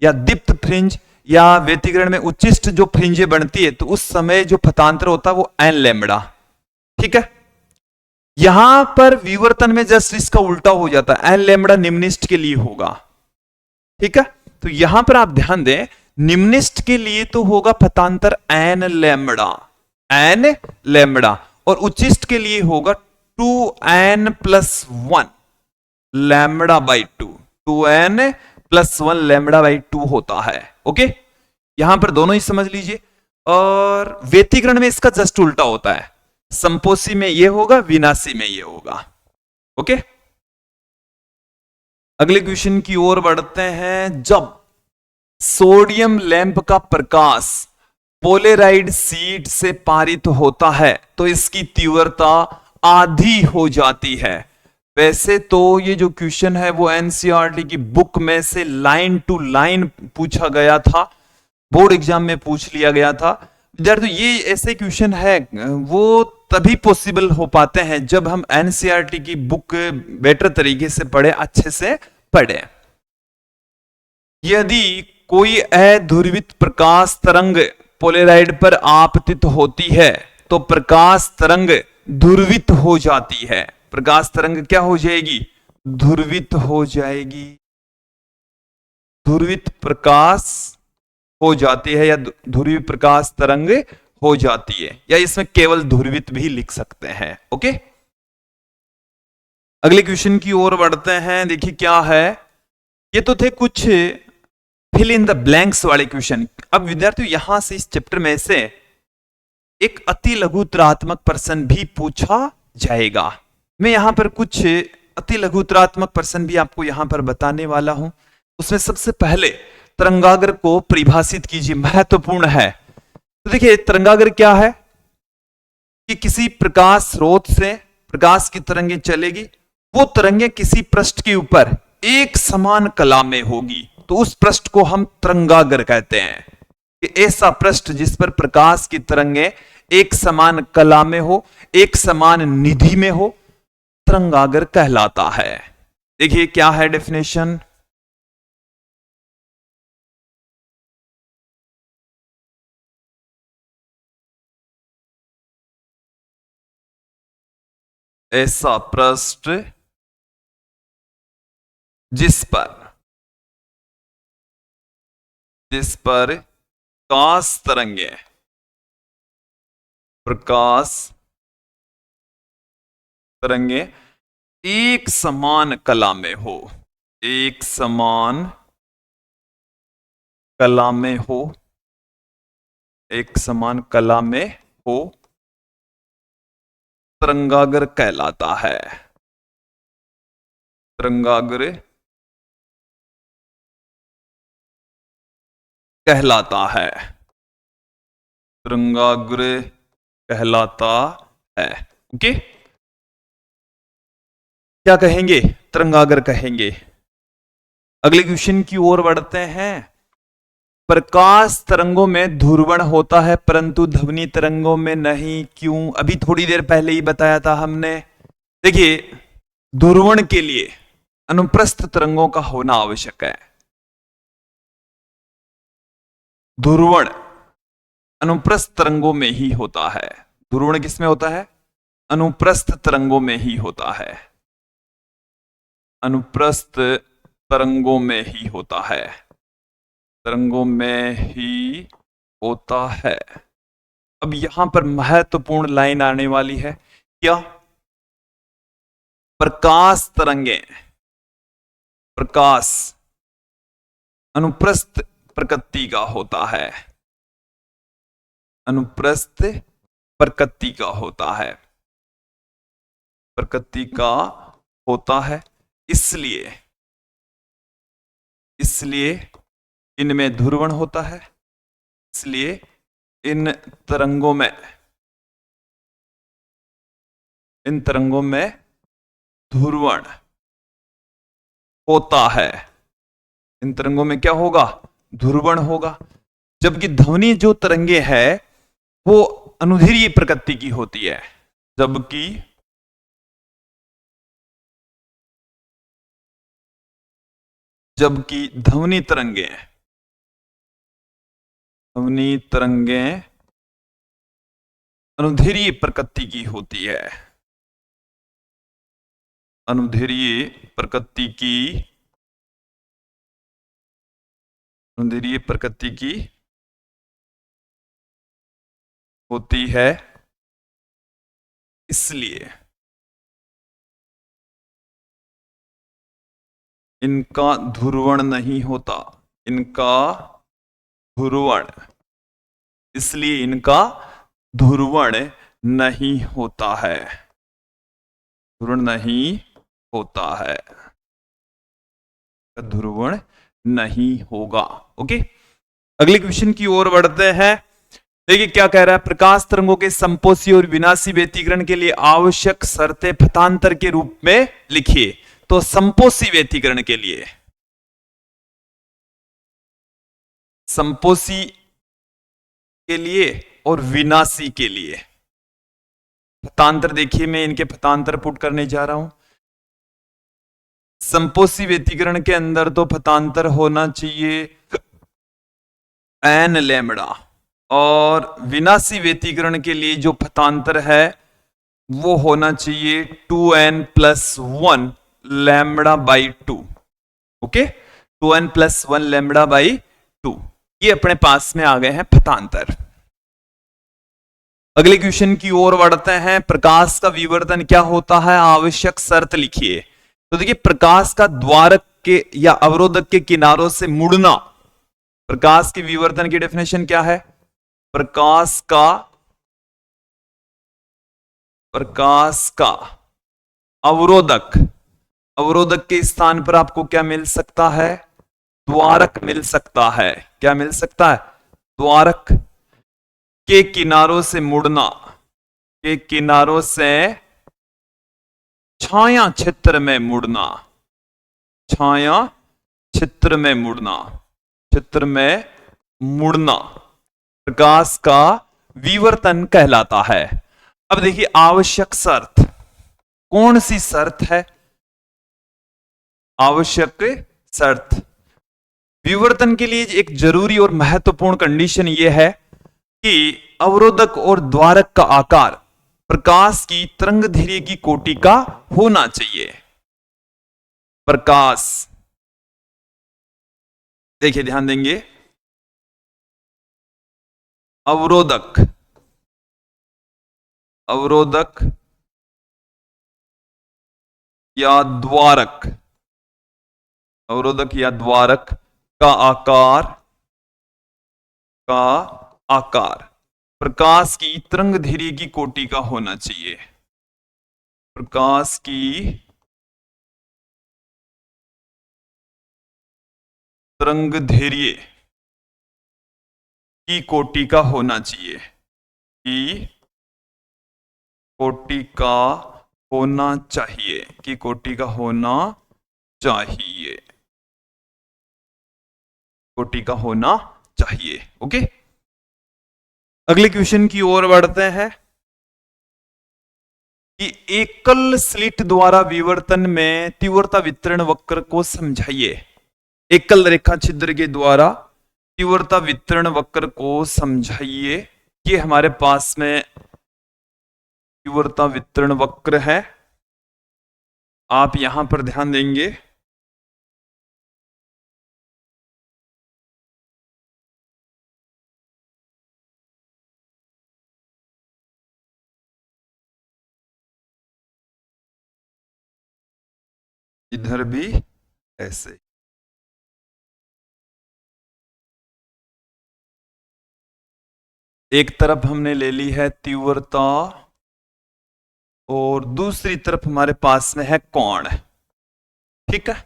या दीप्त फ्रिंज या व्यतिकरण में उच्चिष्ट जो फ्रिंजे बनती है, तो उस समय जो पथांतर होता है वो एन लैम्बडा। ठीक है, यहां पर विवर्तन में जस्ट इसका उल्टा हो जाता है, एन लैम्बडा निम्निष्ट के लिए होगा। ठीक है, तो यहां पर आप ध्यान दें, निम्निष्ट के लिए तो होगा पथांतर एन लैम्बडा, एन लैम्बडा, और उच्चिष्ट के लिए होगा 2n+1 lambda by 2, 2n+1 lambda by 2 होता है। ओके, यहां पर दोनों ही समझ लीजिए। और व्यतिकरण में इसका जस्ट उल्टा होता है, संपोषी में ये होगा, विनाशी में ये होगा। ओके, अगले क्वेश्चन की ओर बढ़ते हैं। जब सोडियम लैंप का प्रकाश पोलेराइड शीट से पारित होता है तो इसकी तीव्रता आधी हो जाती है। वैसे तो ये जो क्वेश्चन है वो एनसीईआरटी की बुक में से लाइन टू लाइन पूछा गया था, बोर्ड एग्जाम में पूछ लिया गया था। तो ये ऐसे क्वेश्चन है वो तभी पॉसिबल हो पाते हैं जब हम एनसीईआरटी की बुक बेटर तरीके से पढ़े, अच्छे से पढ़े। यदि कोई अध्रुवित प्रकाश तरंग पोलेराइड पर आपतित होती है तो प्रकाश तरंग ध्रुवित हो जाती है। प्रकाश तरंग क्या हो जाएगी? ध्रुवित हो जाएगी, ध्रुवित प्रकाश हो जाती है, या ध्रुवीय प्रकाश तरंग हो जाती है, या इसमें केवल ध्रुवित भी लिख सकते हैं। ओके, अगले क्वेश्चन की ओर बढ़ते हैं। देखिए क्या है, ये तो थे कुछ फिल इन द ब्लैंक्स वाले क्वेश्चन। अब विद्यार्थियों यहां से इस चैप्टर में से एक अति लघुतरात्मक प्रश्न भी पूछा जाएगा। मैं यहां पर कुछ अति लघुतरात्मक प्रश्न भी आपको यहां पर बताने वाला हूं। उसमें सबसे पहले तरंगाग्र को परिभाषित कीजिए, महत्वपूर्ण है। तो देखिए तरंगाग्र क्या है कि किसी प्रकाश स्रोत से प्रकाश की तरंगें चलेगी, वो तरंगें किसी पृष्ठ के ऊपर एक समान कला में होगी, तो उस पृष्ठ को हम तरंगाग्र कहते हैं। कि ऐसा पृष्ठ जिस पर प्रकाश की तरंगें एक समान कला में हो, एक समान निधि में हो, तरंगाग्र कहलाता है। देखिए क्या है डेफिनेशन, ऐसा पृष्ठ जिस पर प्रकाश तरंगे एक समान कला में हो, एक समान कला में हो, एक समान कला में हो, तरंगाग्र कहलाता है। तरंगाग्र कहलाता है, तरंगाग्र कहलाता है। ओके, क्या कहेंगे? तरंगाग्र कहेंगे। अगले क्वेश्चन की ओर बढ़ते हैं। प्रकाश तरंगों में ध्रुवण होता है परंतु ध्वनि तरंगों में नहीं, क्यों? अभी थोड़ी देर पहले ही बताया था हमने। देखिए ध्रुवण के लिए अनुप्रस्थ तरंगों का होना आवश्यक है। ध्रुवण अनुप्रस्थ तरंगों में ही होता है। ध्रुवण किसमें होता है? अनुप्रस्थ तरंगों में ही होता है, अनुप्रस्थ तरंगों में ही होता है, तरंगों में ही होता है। अब यहां पर महत्वपूर्ण लाइन आने वाली है, क्या? प्रकाश तरंगे, प्रकाश अनुप्रस्थ प्रकृति का होता है, अनुप्रस्थ प्रकृति का होता है, प्रकृति का होता है। इसलिए इनमें ध्रुवण होता है, इसलिए इन तरंगों में ध्रुवण होता है। इन तरंगों में क्या होगा? ध्रुवण होगा। जबकि ध्वनि जो तरंगे है वो अनुध्रुवीय प्रकृति की होती है, जबकि ध्वनि तरंगे ध्वनि तरंगें अनुदैर्घ्य प्रकृति की होती है। अनुदैर्घ्य प्रकृति की, अनुदैर्घ्य प्रकृति की होती है, इसलिए इनका ध्रुवण नहीं होता। इनका ध्रुवण, इसलिए इनका ध्रुवण नहीं होता है। ध्रुवण नहीं होता है, ध्रुवण नहीं होगा। ओके, अगले क्वेश्चन की ओर बढ़ते हैं। देखिए क्या कह रहा है, प्रकाश तरंगों के संपोषी और विनाशी व्यतिकरण के लिए आवश्यक शर्तें पथांतर के रूप में लिखिए। तो संपोषी व्यतिकरण के लिए, संपोषी के लिए और विनाशी के लिए पथांतर देखिए, मैं इनके पथांतर पुट करने जा रहा हूं। संपोषी व्यतिकरण के अंदर तो पथांतर होना चाहिए n लैम्बडा, और विनाशी व्यतिकरण के लिए जो पथांतर है वो होना चाहिए 2n+1 lambda by 2। Okay, 2n+1 lambda by 2, ये अपने पास में आ गए हैं पथांतर। अगले क्वेश्चन की ओर बढ़ते हैं। प्रकाश का विवर्तन क्या होता है, आवश्यक शर्त लिखिए। तो देखिए, प्रकाश का द्वारक के या अवरोधक के किनारों से मुड़ना, प्रकाश के विवर्तन की डेफिनेशन क्या है, प्रकाश का अवरोधक, अवरोधक के स्थान पर आपको क्या मिल सकता है, द्वारक मिल सकता है। क्या मिल सकता है, द्वारक के किनारों से मुड़ना, के किनारों से छाया क्षेत्र में मुड़ना, छाया क्षेत्र में मुड़ना, क्षेत्र में मुड़ना प्रकाश का विवर्तन कहलाता है। अब देखिए आवश्यक शर्त, कौन सी शर्त है, आवश्यक शर्त विवर्तन के लिए एक जरूरी और महत्वपूर्ण कंडीशन यह है कि अवरोधक और द्वारक का आकार प्रकाश की तरंगदैर्घ्य की कोटि का होना चाहिए। प्रकाश, देखिए ध्यान देंगे, अवरोधक, अवरोधक या द्वारक, अवरोधक या द्वारक का आकार प्रकाश की तरंगदैर्घ्य की कोटि का होना चाहिए। प्रकाश की तरंगदैर्घ्य की कोटि का होना चाहिए, की कोटि का होना चाहिए, की कोटि का होना चाहिए, कोटि का होना चाहिए। ओके, अगले क्वेश्चन की ओर बढ़ते हैं कि एकल स्लिट द्वारा विवर्तन में तीव्रता वितरण वक्र को समझाइए। एकल रेखा छिद्र के द्वारा तीव्रता वितरण वक्र को समझाइए। ये हमारे पास में तीव्रता वितरण वक्र है, आप यहां पर ध्यान देंगे। इधर भी ऐसे, एक तरफ हमने ले ली है तीव्रता और दूसरी तरफ हमारे पास में है कोण। ठीक है,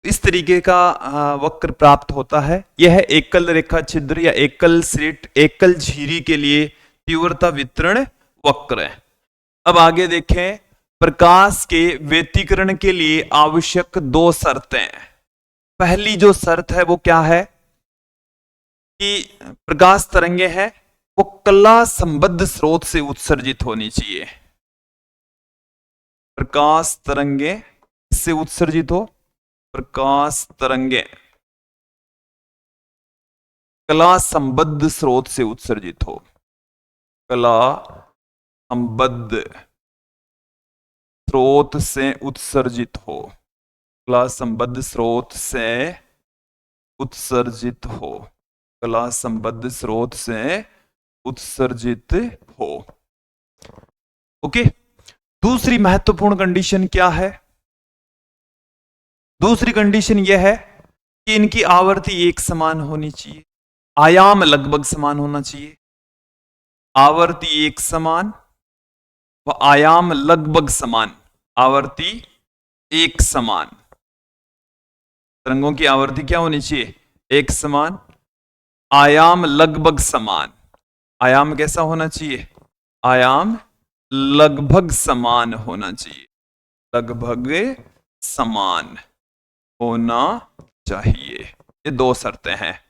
इस तरीके का वक्र प्राप्त होता है। यह एकल रेखा छिद्र या एकल स्लिट, एकल झिरी के लिए तीव्रता वितरण वक्र है। अब आगे देखें, प्रकाश के व्यतिकरण के लिए आवश्यक दो शर्तें। पहली जो शर्त है वो क्या है कि प्रकाश तरंगे हैं वो कला संबद्ध स्रोत से उत्सर्जित होनी चाहिए। प्रकाश तरंगे से उत्सर्जित हो, प्रकाश तरंगे कला संबद्ध स्रोत से उत्सर्जित हो, कला संबद्ध स्रोत से उत्सर्जित हो, कला संबद्ध स्रोत से उत्सर्जित हो, कला संबद्ध स्रोत से उत्सर्जित हो। ओके, दूसरी महत्वपूर्ण कंडीशन क्या है? दूसरी कंडीशन यह है कि इनकी आवृत्ति एक समान होनी चाहिए, आयाम लगभग समान होना चाहिए। आवृत्ति एक समान व आयाम लगभग समान, आवृत्ति एक समान। तरंगों की आवृत्ति क्या होनी चाहिए? एक समान, आयाम लगभग समान। आयाम कैसा होना चाहिए? आयाम लगभग समान होना चाहिए, लगभग समान होना चाहिए। ये दो शर्तें हैं।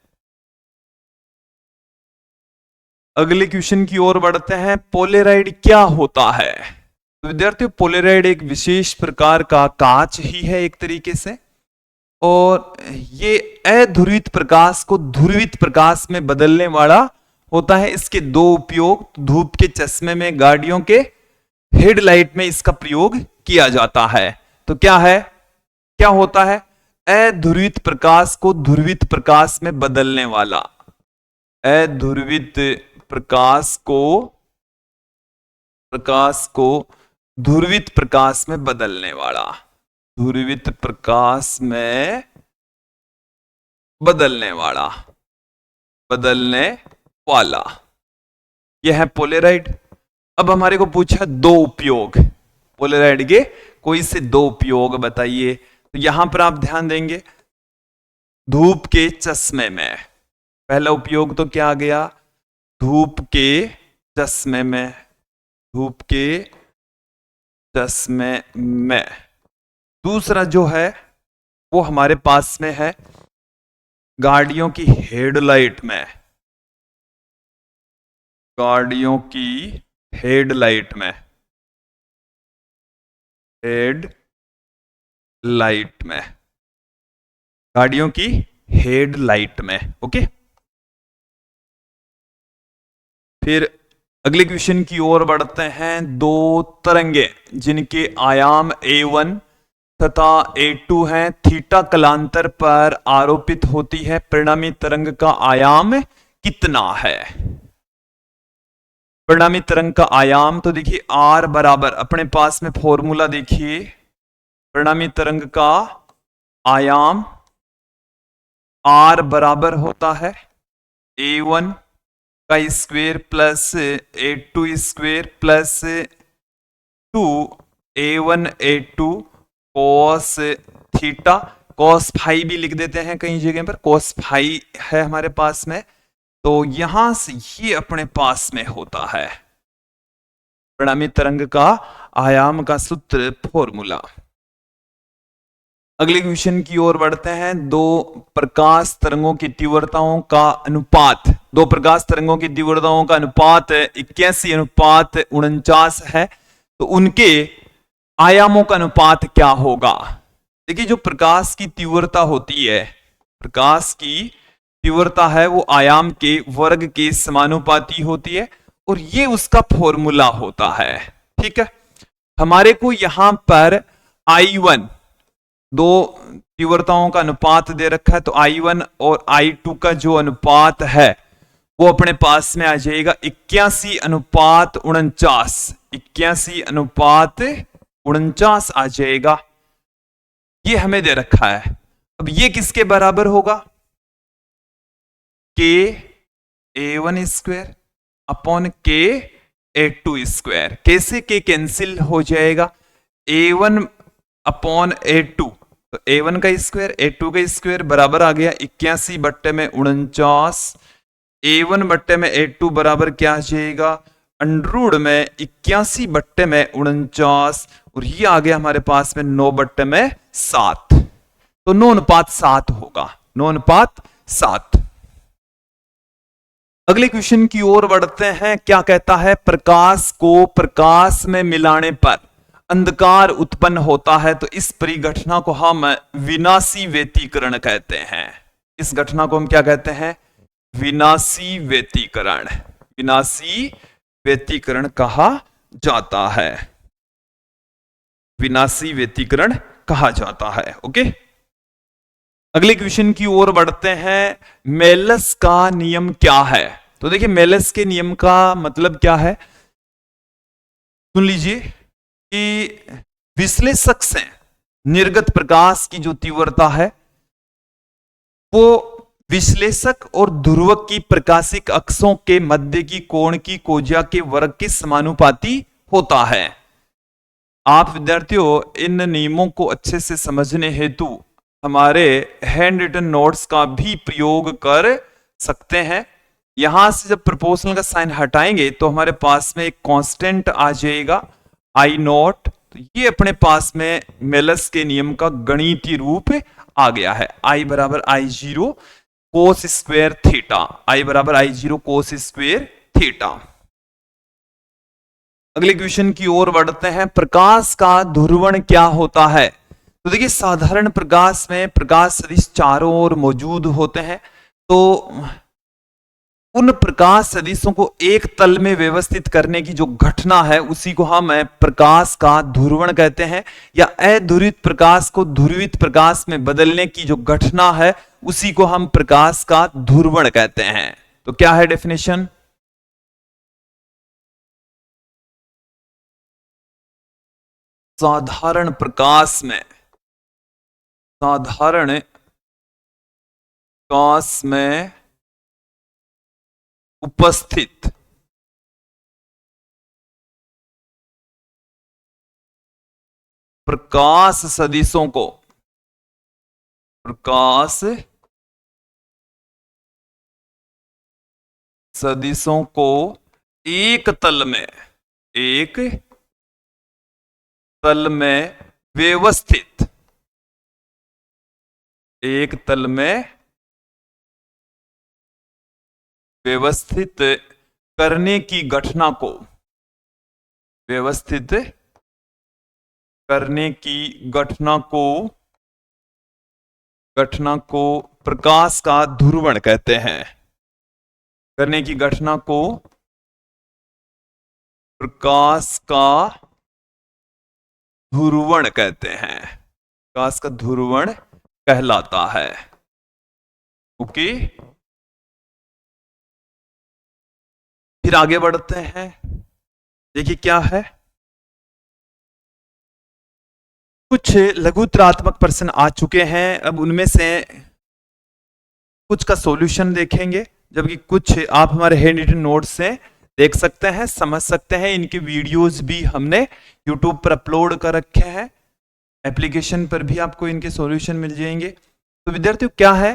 अगले क्वेश्चन की ओर बढ़ते हैं। पोलेराइड क्या होता है? तो विद्यार्थियों, पोलेराइड एक विशेष प्रकार का कांच ही है एक तरीके से, और ये अध्रुवित प्रकाश को ध्रुवित प्रकाश में बदलने वाला होता है। इसके दो उपयोग, धूप के चश्मे में, गाड़ियों के हेडलाइट में इसका प्रयोग किया जाता है। तो क्या है, क्या होता है? अध्रुवित प्रकाश को ध्रुवित प्रकाश में बदलने वाला, अध्रुवित प्रकाश को ध्रुवित प्रकाश में बदलने वाला, ध्रुवित प्रकाश में बदलने वाला, बदलने वाला, यह है पोलेराइड। अब हमारे को पूछा दो उपयोग, पोलेराइड के कोई से दो उपयोग बताइए। तो यहां पर आप ध्यान देंगे, धूप के चश्मे में, पहला उपयोग तो क्या आ गया? धूप के चश्मे में, धूप के चश्मे में। दूसरा जो है वो हमारे पास में है गाड़ियों की हेडलाइट में, गाड़ियों की हेडलाइट में, हेडलाइट में, गाड़ियों की हेडलाइट में। ओके, फिर अगले क्वेश्चन की ओर बढ़ते हैं। दो तरंगे जिनके आयाम A1 तथा A2 हैं, थीटा कलांतर पर आरोपित होती है, परिणामी तरंग का आयाम कितना है? परिणामी तरंग का आयाम तो देखिए R बराबर, अपने पास में फॉर्मूला देखिए, परिणामी तरंग का आयाम R बराबर होता है A1 का square plus A2 square plus 2A1 A2 cos theta, cos phi भी लिख देते हैं कई जगह पर, कॉस फाई है हमारे पास में। तो यहां से ये अपने पास में होता है परिणामी तरंग का आयाम का सूत्र, फॉर्मूला। अगले क्वेश्चन की ओर बढ़ते हैं। दो प्रकाश तरंगों की तीव्रताओं का अनुपात, दो प्रकाश तरंगों की तीव्रताओं का अनुपात 81:49 है। तो उनके आयामों का अनुपात क्या होगा? देखिए, जो प्रकाश की तीव्रता होती है, प्रकाश की तीव्रता है वो आयाम के वर्ग के समानुपाती होती है, और ये उसका फॉर्मूला होता है। ठीक है, हमारे को यहां पर I1, दो तीव्रताओं का अनुपात दे रखा है, तो I1 और I2 का जो अनुपात है वो अपने पास में आ जाएगा 81:49, 81:49 आ जाएगा। ये हमें दे रखा है। अब ये किसके बराबर होगा? K A1 square upon K A2 square. कैसे? K कैंसिल हो जाएगा, A1 अपॉन A2, तो A1 का स्क्वायर A2 का स्क्वायर बराबर आ गया 81/49। A1 बट्टे में A2 बराबर क्या आ जाएगा? अंडरूड में 81/49, और ये आ गया हमारे पास में 9/7। तो 9:7 होगा, 9:7। अगले क्वेश्चन की ओर बढ़ते हैं। क्या कहता है? प्रकाश को प्रकाश में मिलाने पर अंधकार उत्पन्न होता है। तो इस परिघटना को हम विनाशी व्यतिकरण कहते हैं। इस घटना को हम क्या कहते हैं? विनाशी व्यतिकरण, विनाशी व्यतिकरण कहा जाता है, विनाशी व्यतिकरण कहा जाता है। ओके, अगले क्वेश्चन की ओर बढ़ते हैं। मेलस का नियम क्या है? तो देखिए मेलस के नियम का मतलब क्या है, सुन लीजिए कि विश्लेषक से निर्गत प्रकाश की जो तीव्रता है वो विश्लेषक और ध्रुवक की प्रकाशिक अक्षों के मध्य की कोण की कोज्या के वर्ग के समानुपाती होता है। आप विद्यार्थियों इन नियमों को अच्छे से समझने हेतु हमारे हैंड रिटन नोट्स का भी प्रयोग कर सकते हैं। यहां से जब प्रोपोर्शनल का साइन हटाएंगे तो हमारे पास में एक कांस्टेंट आ जाएगा आई नॉट, तो ये अपने पास में मेलस के नियम का गणितीय रूप आ गया है। आई बराबर आई जीरो कोस स्क्वायर थीटा, आई बराबर आई जीरो कोस स्क्वायर थीटा। अगले क्वेश्चन की ओर बढ़ते हैं। प्रकाश का ध्रुवण क्या होता है? तो देखिए साधारण प्रकाश में प्रकाश सदिश चारों ओर मौजूद होते हैं, तो उन प्रकाश सदिशों को एक तल में व्यवस्थित करने की जो घटना है उसी को हम प्रकाश का ध्रुवण कहते हैं, या अध्रुवित प्रकाश को ध्रुवित प्रकाश में बदलने की जो घटना है उसी को हम प्रकाश का ध्रुवण कहते हैं। तो क्या है डेफिनेशन? साधारण प्रकाश में, साधारण प्रकाश में उपस्थित प्रकाश सदिशों को, प्रकाश सदिशों को एक तल में, एक तल में व्यवस्थित, एक तल में व्यवस्थित करने की घटना को, व्यवस्थित करने की घटना को प्रकाश का ध्रुवण कहते हैं। करने की घटना को प्रकाश का ध्रुवण कहते हैं, प्रकाश का ध्रुवण कहलाता है। ओके, फिर आगे बढ़ते हैं। देखिए क्या है, कुछ लघुत्तरात्मक प्रश्न आ चुके हैं, अब उनमें से कुछ का सॉल्यूशन देखेंगे, जबकि कुछ आप हमारे हैंड रिटन नोट्स से देख सकते हैं, समझ सकते हैं। इनके वीडियोस भी हमने यूट्यूब पर अपलोड कर रखे हैं, एप्लीकेशन पर भी आपको इनके सॉल्यूशन मिल जाएंगे। तो विद्यार्थियों क्या है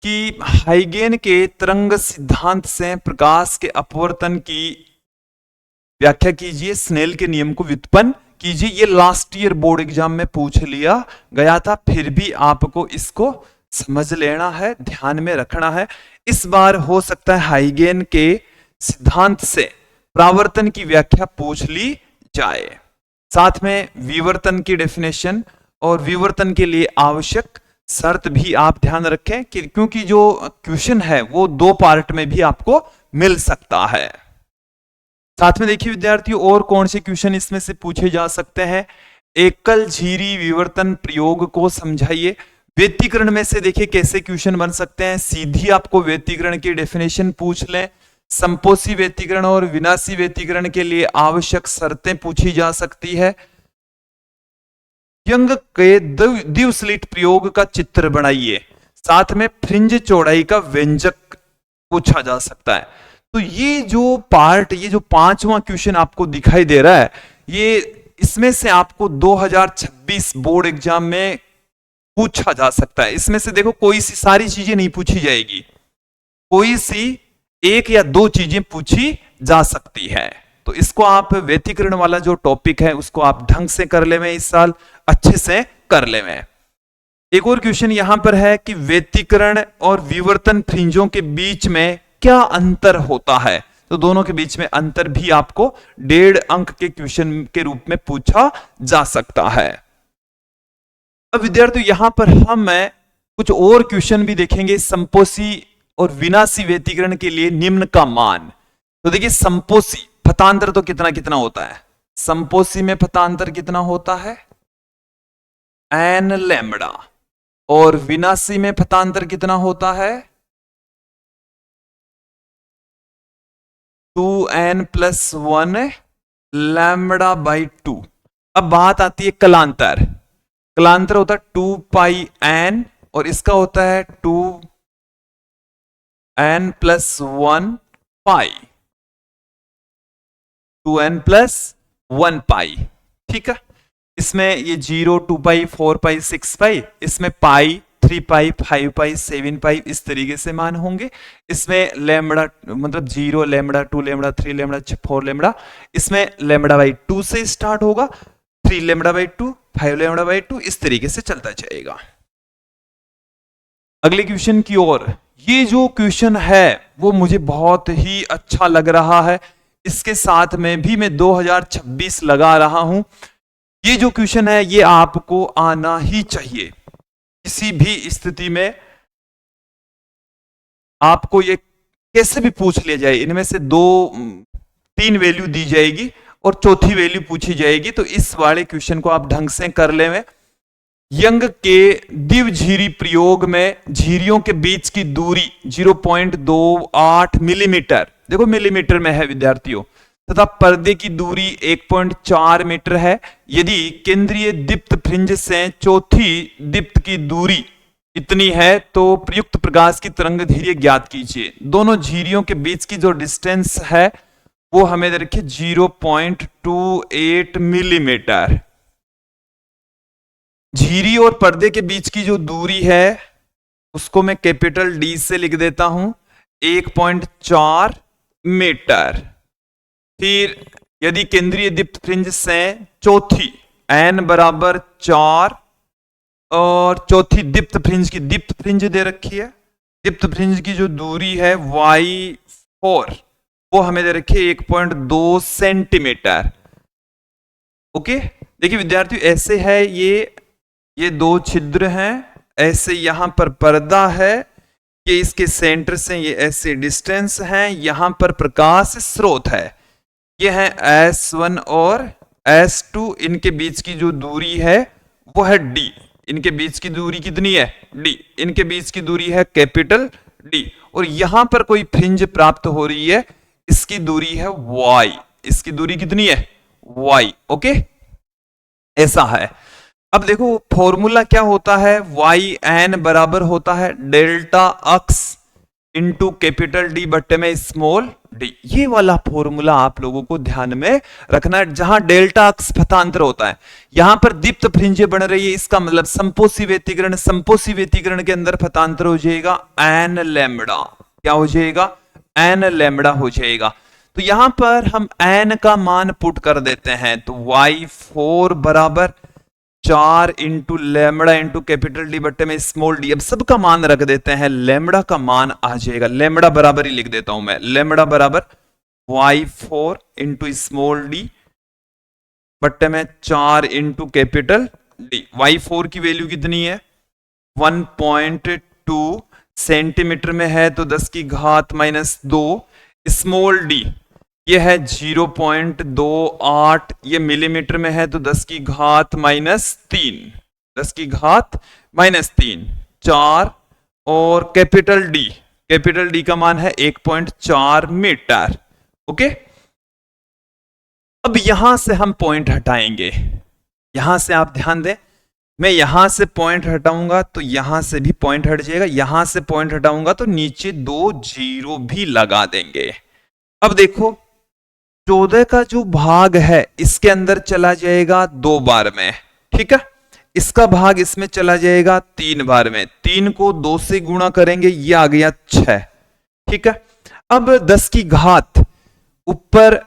कि हाइगेन के तरंग सिद्धांत से प्रकाश के अपवर्तन की व्याख्या कीजिए, स्नेल के नियम को व्युत्पन्न कीजिए। ये लास्ट ईयर बोर्ड एग्जाम में पूछ लिया गया था, फिर भी आपको इसको समझ लेना है, ध्यान में रखना है। इस बार हो सकता है हाइगेन के सिद्धांत से परावर्तन की व्याख्या पूछ ली जाए, साथ में विवर्तन की डेफिनेशन और विवर्तन के लिए आवश्यक शर्त भी आप ध्यान रखें कि क्योंकि जो क्वेश्चन है वो दो पार्ट में भी आपको मिल सकता है। साथ में देखिए विद्यार्थियों और कौन से क्वेश्चन इसमें से पूछे जा सकते हैं। एकल झिरी विवर्तन प्रयोग को समझाइए। व्यतिकरण में से देखिए कैसे क्वेश्चन बन सकते हैं, सीधी आपको व्यतिकरण की डेफिनेशन पूछ लें, संपोषी व्यतिकरण और विनाशी व्यतिकरण के लिए आवश्यक शर्तें पूछी जा सकती है। यंग के द्विस्लिट प्रयोग का चित्र बनाइए, साथ में फ्रिंज चौड़ाई का व्यंजक पूछा जा सकता है। तो ये जो पार्ट, ये जो पांचवा क्वेश्चन आपको दिखाई दे रहा है, ये इसमें से आपको 2026 बोर्ड एग्जाम में पूछा जा सकता है। इसमें से देखो कोई सी सारी चीजें नहीं पूछी जाएगी, कोई सी एक या दो चीजें पूछी जा सकती है। तो इसको आप व्यतिकरण वाला जो टॉपिक है उसको आप ढंग से कर ले में, इस साल अच्छे से कर ले में। एक और क्वेश्चन यहां पर है कि व्यतिकरण और विवर्तन फ्रिंजों के बीच में क्या अंतर होता है। तो दोनों के बीच में अंतर भी आपको 1.5 अंक के क्वेश्चन के रूप में पूछा जा सकता है। अब विद्यार्थियों यहां पर हम कुछ और क्वेश्चन भी देखेंगे, संपोषी और विनाशी व्यतिकरण के लिए निम्न का मान। तो देखिए संपोषी पथांतर तो कितना कितना होता है, संपोषी में पथांतर कितना होता है n लैम्बडा, और विनाशी में पथांतर कितना होता है 2n + 1 लैम्बडा बाई 2। अब बात आती है कलांतर। कलांतर होता है 2πn और इसका होता है 2n + 1 पाई, 2n + 1 पाई। ठीक है, इसमें ये 0 2 पाई 4 पाई 6 पाई, इसमें पाई 3 पाई 5 पाई 7 पाई, इस तरीके से मान होंगे। इसमें लैम्बडा मतलब 0 लैम्बडा 2 लैम्बडा 3 लैम्बडा 4 लैम्बडा, इसमें लैम्बडा बाई 2 से स्टार्ट होगा, 3 लैम्बडा बाई 2 5 लैम्बडा बाई 2, इस तरीके से चलता जाएगा। अगले क्वेश्चन की ओर। ये जो क्वेश्चन है वो मुझे बहुत ही अच्छा लग रहा है, इसके साथ में भी मैं 2026 लगा रहा हूं। ये जो क्वेश्चन है ये आपको आना ही चाहिए, किसी भी स्थिति में आपको ये कैसे भी पूछ लिया जाए, इनमें से 3 वैल्यू दी जाएगी और चौथी वैल्यू पूछी जाएगी, तो इस वाले क्वेश्चन को आप ढंग से कर लें। यंग के द्विझिरी प्रयोग में झिरियों के बीच की दूरी 0.28 मिलीमीटर, देखो मिलीमीटर में है विद्यार्थियों, तथा पर्दे की दूरी 1.4 मीटर है। यदि केंद्रीय दीप्त फ्रिंज से चौथी दीप्त की दूरी इतनी है तो प्रयुक्त प्रकाश की तरंग दैर्घ्य ज्ञात कीजिए। दोनों झिरियों के बीच की जो डिस्टेंस है वो हमें रखिए 0.28 मिलीमीटर। झिरी और पर्दे के बीच की जो दूरी है उसको मैं कैपिटल डी से लिख देता हूं 1.4 मीटर। फिर यदि केंद्रीय दीप्त फ्रिंज से चौथी n बराबर 4 और चौथी दीप्त फ्रिंज दे रखी है, दीप्त फ्रिंज की जो दूरी है y4 वो हमें दे रखी है 1.2 सेंटीमीटर। ओके, देखिए विद्यार्थियों ऐसे है, ये 2 छिद्र हैं, ऐसे यहां पर पर्दा है, ये इसके सेंटर से ये ऐसे डिस्टेंस है, यहां पर प्रकाश स्रोत है, ये है S1 और S2, इनके बीच की जो दूरी है वो है D। इनके बीच की दूरी कितनी है D, इनके बीच की दूरी है कैपिटल D, और यहां पर कोई फ्रिंज प्राप्त हो रही है, इसकी दूरी है Y, इसकी दूरी कितनी है Y। ओके, ऐसा है। अब देखो फॉर्मूला क्या होता है, yn बराबर होता है डेल्टा अक्स इंटू कैपिटल डी बट्टे में स्मॉल डी। ये वाला फॉर्मूला आप लोगों को ध्यान में रखना है, जहां डेल्टा अक्स पथांतर होता है, यहां पर दीप्त फ्रिंजें बन रही है, इसका मतलब संपोषी व्यतिकरण, संपोषी व्यतिकरण के अंदर पथांतर हो जाएगा n लैम्बडा। क्या हो जाएगा n लैम्बडा हो जाएगा। तो यहां पर हम n का मान पुट कर देते हैं, तो y4 बराबर 4 into lambda into capital D बट्टे में स्मॉल डी। अब सबका मान रख देते हैं, लैम्बडा का मान आ जाएगा, लैम्बडा बराबर ही लिख देता हूं मैं, लैम्बडा बराबर y4 इंटू स्मॉल डी बट्टे में 4 इंटू कैपिटल डी। y4 की वैल्यू कितनी है 1.2 सेंटीमीटर में है तो 10 की घात -2, स्मॉल डी ये है 0.28, ये मिलीमीटर में है तो 10 की घात -3, 10 की घात -3, 4, और कैपिटल डी का मान है 1.4 मीटर। ओके, अब यहां से हम पॉइंट हटाएंगे, यहां से आप ध्यान दें, मैं यहां से पॉइंट हटाऊंगा तो यहां से भी पॉइंट हट जाएगा, यहां से पॉइंट हटाऊंगा तो नीचे 2 जीरो भी लगा देंगे। अब देखो 14 का जो भाग है इसके अंदर चला जाएगा 2 बार में, ठीक है, इसका भाग इसमें चला जाएगा 3 बार में, 3 को 2 से गुणा करेंगे, ये आ गया 6, ठीक है। अब 10 की घात ऊपर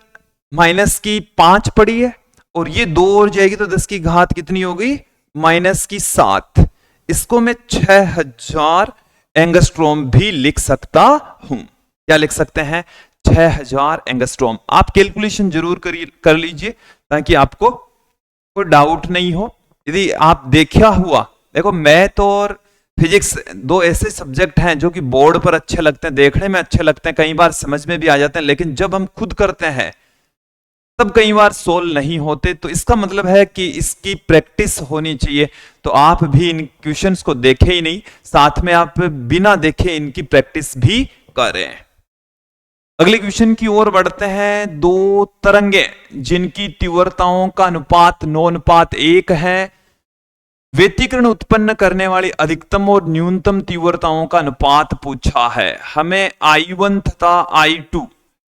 माइनस की 5 पड़ी है और ये 2 और जाएगी तो 10 की घात कितनी हो गई -7, इसको मैं 6000 एंगस्ट्रॉम भी लिख सकता हूं। क्या लिख सकते हैं 6000 एंगस्ट्रॉम। आप कैलकुलेशन जरूर कर लीजिए ताकि आपको कोई डाउट नहीं हो। यदि आप देखा हुआ, देखो मैथ और फिजिक्स दो ऐसे सब्जेक्ट हैं जो कि बोर्ड पर अच्छे लगते हैं, देखने में अच्छे लगते हैं, कई बार समझ में भी आ जाते हैं, लेकिन जब हम खुद करते हैं तब कई बार सोल्व नहीं होते। तो इसका मतलब है कि इसकी प्रैक्टिस होनी चाहिए। तो आप भी इन क्वेश्चंस को देखें ही नहीं, साथ में आप बिना देखे इनकी प्रैक्टिस भी करें। अगले क्वेश्चन की ओर बढ़ते हैं। दो तरंगे जिनकी तीव्रताओं का अनुपात 9:1 है, व्यतिकरण उत्पन्न करने वाली अधिकतम और न्यूनतम तीव्रताओं का अनुपात पूछा है। हमें I1 तथा I2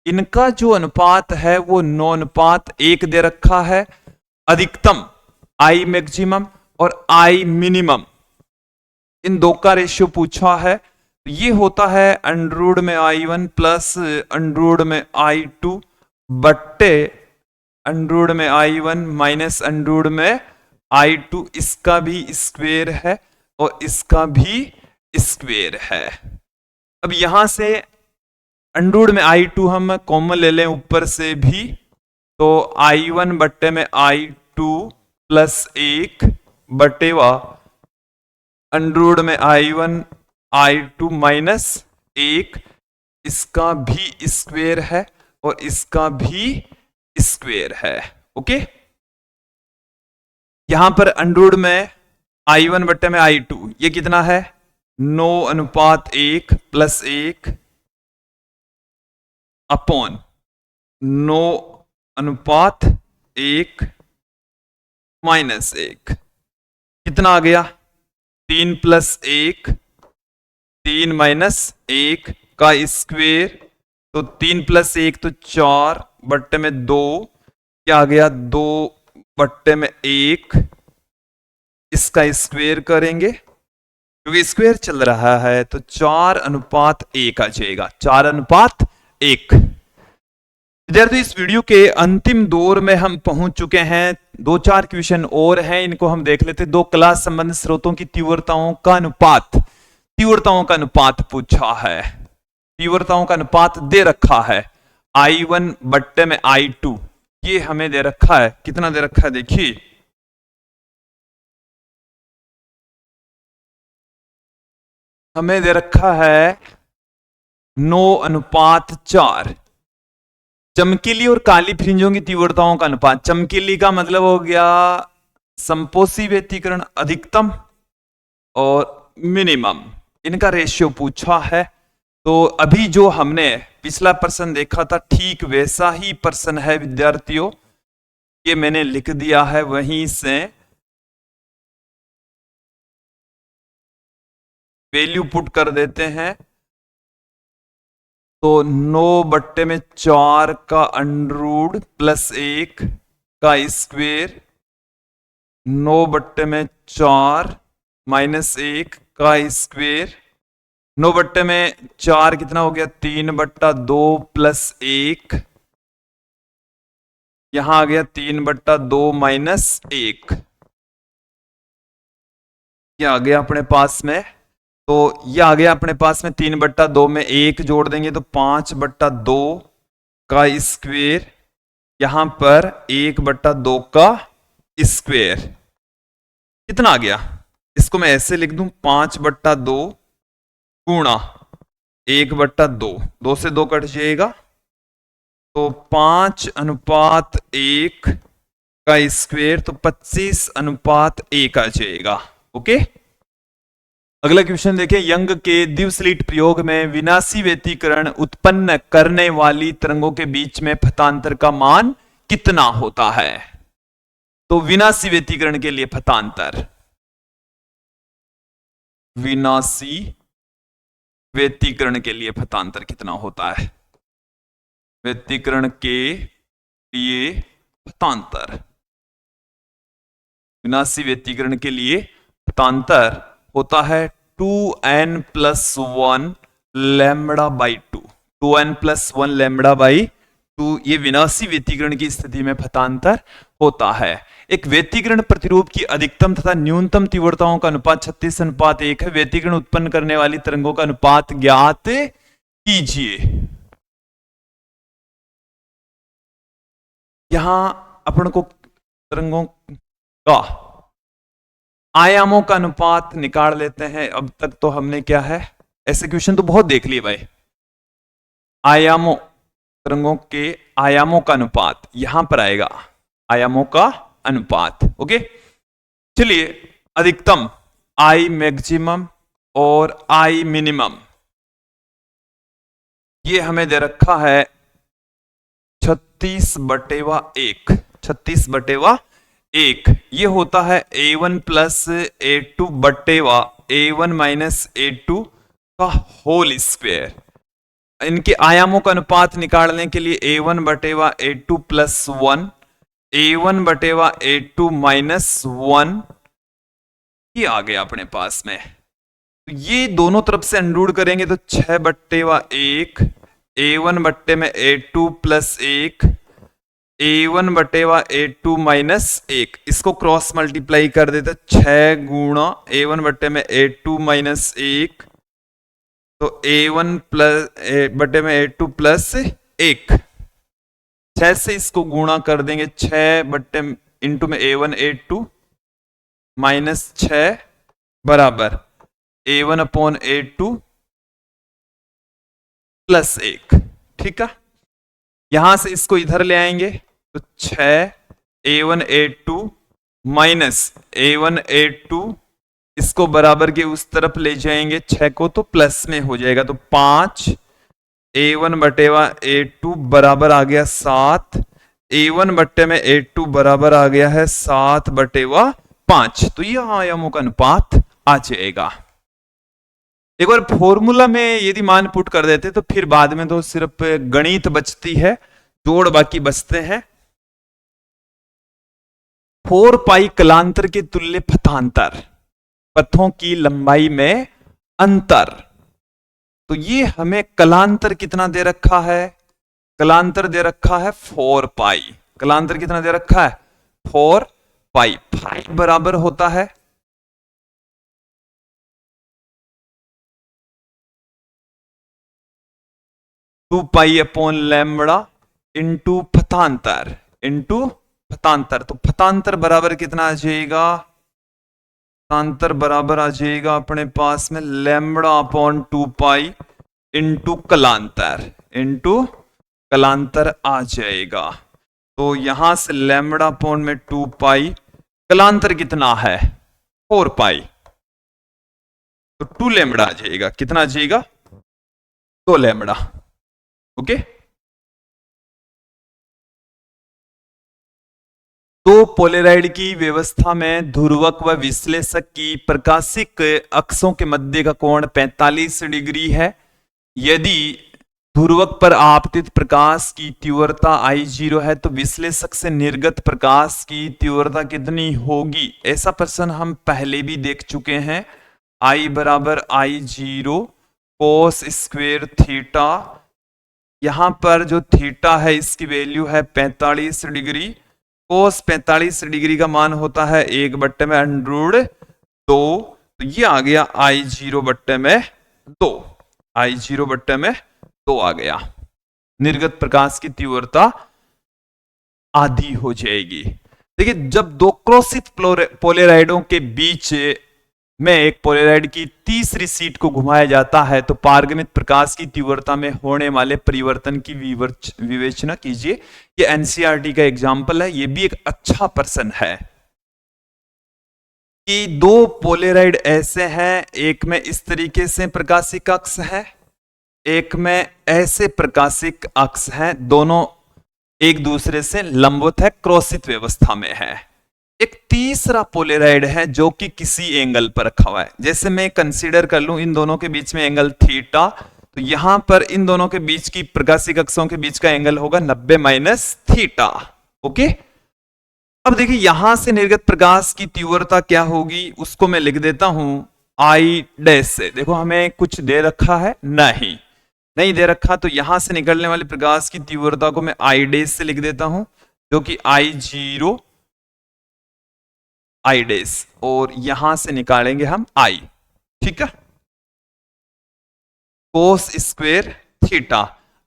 इनका जो अनुपात है वो 9:1 दे रखा है। अधिकतम I मैक्सिमम और I मिनिमम, इन दो का रेशियो पूछा है। ये होता है अंडरूड में I1 प्लस अंडरूड में I2 बट्टे अंडरूड में I1 माइनस अंडरूड में I2, इसका भी स्क्वेयर है और इसका भी स्क्वेयर है। अब यहां से अंडरूड में I2 हम कॉमन ले लें ऊपर से भी, तो I1 बट्टे में I2 प्लस 1 बट्टे वा अंडरूड में I1 I2 माइनस 1, इसका भी स्क्वेयर है और इसका भी स्क्वेयर है। ओके, यहां पर अंडरूड में I1 बट्टे में I2 ये कितना है 9:1 प्लस 1 अपॉन 9:1 माइनस 1, कितना आ गया 3 प्लस 1, 3 माइनस 1 का स्क्वेयर, तो 3 प्लस 1 तो 4 बट्टे में 2, क्या आ गया 2 बट्टे में 1, इसका स्क्वेयर करेंगे क्योंकि स्क्वेयर चल रहा है, तो 4:1 आ जाएगा, 4:1। विद्यार्थी इस वीडियो के अंतिम दौर में हम पहुंच चुके हैं। 2-4 क्वेश्चन और हैं, इनको हम देख लेते। दो क्लास संबंधित स्रोतों की तीव्रताओं का अनुपात पूछा है। तीव्रताओं का अनुपात दे रखा है I1 बट्टे में I2, ये हमें दे रखा है। कितना दे रखा है देखिए, हमें दे रखा है 9:4। चमकीली और काली फ्रिंजों की तीव्रताओं का अनुपात, चमकीली का मतलब हो गया संपोषी व्यतिकरण अधिकतम और मिनिमम, इनका रेशियो पूछा है। तो अभी जो हमने पिछला प्रश्न देखा था ठीक वैसा ही प्रश्न है विद्यार्थियों, ये मैंने लिख दिया है, वहीं से वैल्यू पुट कर देते हैं। तो 9/4 का अंडरूड प्लस 1 का स्क्वेयर, 9/4 माइनस 1 का स्क्वेयर, 9/4 कितना हो गया 3/2 प्लस 1, यहां आ गया 3/2 माइनस 1, ये आ गया अपने पास में। तो ये आ गया अपने पास में 3/2 में 1 जोड़ देंगे तो 5/2 का स्क्वेयर, यहां पर 1/2 का स्क्वेयर, कितना आ गया, इसको मैं ऐसे लिख दूं 5/2 गुणा 1/2, 2 से 2 कट जाएगा, तो 5:1 का स्क्वेयर, तो 25:1 आ जाएगा। ओके, अगला क्वेश्चन देखिए। यंग के द्विसलिट प्रयोग में विनाशी व्यतिकरण उत्पन्न करने वाली तरंगों के बीच में फतांतर का मान कितना होता है? तो विनाशी व्यतिकरण के लिए फतांतर, विनाशी व्यतिकरण के लिए फतांतर कितना होता है? व्यतिकरण के लिए फतांतर, विनाशी व्यतिकरण के लिए फतांतर होता है 2n+1 λ/2, 2n+1 λ/2, ये विनाशी व्यतिकरण की स्थिति में फतांतर होता है। एक व्यतिकरण प्रतिरूप की अधिकतम तथा न्यूनतम तीव्रताओं का अनुपात 36:1 है। व्यतिकरण उत्पन्न करने वाली तरंगों का अनुपात ज्ञात कीजिए। यहां अपन को तरंगों का आयामों का अनुपात निकाल लेते हैं। अब तक तो हमने क्या है, ऐसे क्वेश्चन तो बहुत देख लिए भाई। आयामों, तरंगों के आयामों का अनुपात यहां पर आएगा, आयामों का अनुपात। ओके, चलिए अधिकतम आई मैक्सिमम और आई मिनिमम ये हमें दे रखा है 36/1, 36/1। ये होता है A1 plus A2 बटेवा A1 minus A2 का होल स्क्वायर। इनके आयामों का अनुपात निकालने के लिए A1 बटेवा A2 plus 1, A1 बटेवा A2 minus 1 ये आ गया अपने पास में। तो ये दोनों तरफ से अंडूड करेंगे तो 6/1, A1 बट्टे में A2 plus 1, A1 बटेवा A2 minus 1, इसको क्रॉस मल्टीप्लाई कर देते 6 गुणा A1 बट्टे में A2 माइनस 1, तो A1 प्लस बटे में A2 प्लस 1, 6 से इसको गुणा कर देंगे, 6 बट्टे इंटू में A1 A2 माइनस 6 बराबर A1 अपॉन A2 प्लस 1। ठीक है, यहां से इसको इधर ले आएंगे तो 6 A1 A2 minus A1 A2, इसको बराबर के उस तरफ ले जाएंगे 6 को तो प्लस में हो जाएगा, तो 5 A1 बटेवा A2 बराबर आ गया 7, A1 बट्टे में A2 बराबर आ गया है 7/5। तो यह आयामों का अनुपात आ जाएगा। एक बार फॉर्मूला में यदि मान पुट कर देते तो फिर बाद में तो सिर्फ गणित बचती है, जोड़ बाकी बचते हैं। 4 पाई कलांतर के तुल्य पथांतर, पथों की लंबाई में अंतर। तो ये हमें कलांतर कितना दे रखा है, कलांतर दे रखा है 4 पाई। कलांतर कितना दे रखा है 4 पाई। पाई बराबर होता है 2 पाई अपॉन लैम्बडा इंटू पथांतर, इंटू पथांतर। तो पथांतर बराबर कितना आ जाएगा, पथांतर बराबर आ जाएगा अपने पास में लैम्बडा अपॉन 2 पाई इंटू कलांतर, इंटू कलांतर आ जाएगा। तो यहां से लैम्बडा अपॉन में 2 पाई, कलांतर कितना है 4 पाई, तो 2 लैम्बडा आ जाएगा। कितना आ जाएगा 2 लैम्बडा। ओके, तो पोलेराइड की व्यवस्था में ध्रुवक व विश्लेषक की प्रकाशिक अक्षों के मध्य का कोण 45 डिग्री है। यदि ध्रुवक पर आपतित प्रकाश की तीव्रता I0 है तो विश्लेषक से निर्गत प्रकाश की तीव्रता कितनी होगी। ऐसा प्रश्न हम पहले भी देख चुके हैं। I बराबर I0 कोस स्क्वेयर थीटा, यहां पर जो थीटा है इसकी वैल्यू है 45 डिग्री। कोस 45 डिग्री का मान होता है 1/√2, तो ये आ गया I0/2, I0/2 आ गया। निर्गत प्रकाश की तीव्रता आधी हो जाएगी। देखिए, जब दो क्रॉसित पोलेराइडों के बीच में एक पोलेराइड की तीसरी सीट को घुमाया जाता है तो पारगमित प्रकाश की तीव्रता में होने वाले परिवर्तन की विवेचना कीजिए। ये एनसीईआरटी का एग्जाम्पल है। ये भी एक अच्छा प्रश्न है कि दो पोलेराइड ऐसे हैं, एक में इस तरीके से प्रकाशिक अक्ष है, एक में ऐसे प्रकाशिक अक्ष है, दोनों एक दूसरे से लंबवत है, क्रॉसित व्यवस्था में है। एक तीसरा पोलेराइड है जो कि किसी एंगल पर रखा हुआ है। जैसे मैं कंसीडर कर लूं इन दोनों के बीच में एंगल थीटा, तो यहां पर इन दोनों के बीच की प्रकाशिक अक्षों के बीच का एंगल होगा 90 माइनस थीटा। ओके, अब देखिए यहां से निर्गत प्रकाश की तीव्रता क्या होगी उसको मैं लिख देता हूं आई डैश से। देखो हमें कुछ दे रखा है, नहीं दे रखा, तो यहां से निकलने वाली प्रकाश की तीव्रता को मैं आई डैश से लिख देता हूं, जो कि I0 आई डैश, और यहां से निकालेंगे हम I। ठीक है, कोस स्क्वेयर थीटा।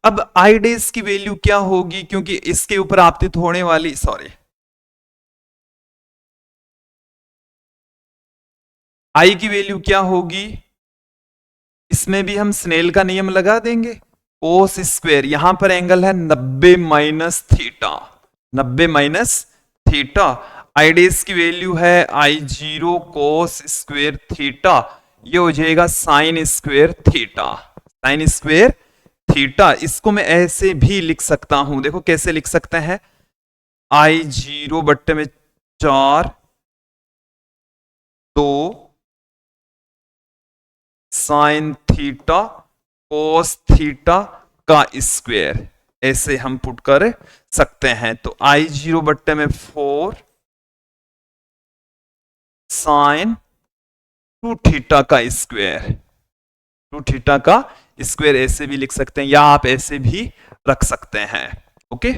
अब आई डैश की वैल्यू क्या होगी, क्योंकि इसके ऊपर आपतित होने वाली आई की वैल्यू क्या होगी, इसमें भी हम स्नेल का नियम लगा देंगे, कोस स्क्वायर, यहां पर एंगल है 90 माइनस थीटा, 90 माइनस थीटा। आई डेज की वैल्यू है I0 कोस स्क्वायर थीटा, ये हो जाएगा sine square theta, sine square theta. इसको मैं ऐसे भी लिख सकता हूं, देखो कैसे लिख सकते हैं, I0 बट्टे में 4 2 साइन थीटा कोस थीटा का स्क्वायर, ऐसे हम पुट कर सकते हैं। तो I0 बट्टे में 4 साइन 2 थीटा का स्क्वायर, 2 थीटा का स्क्वायर ऐसे भी लिख सकते हैं, या आप ऐसे भी रख सकते हैं। ओके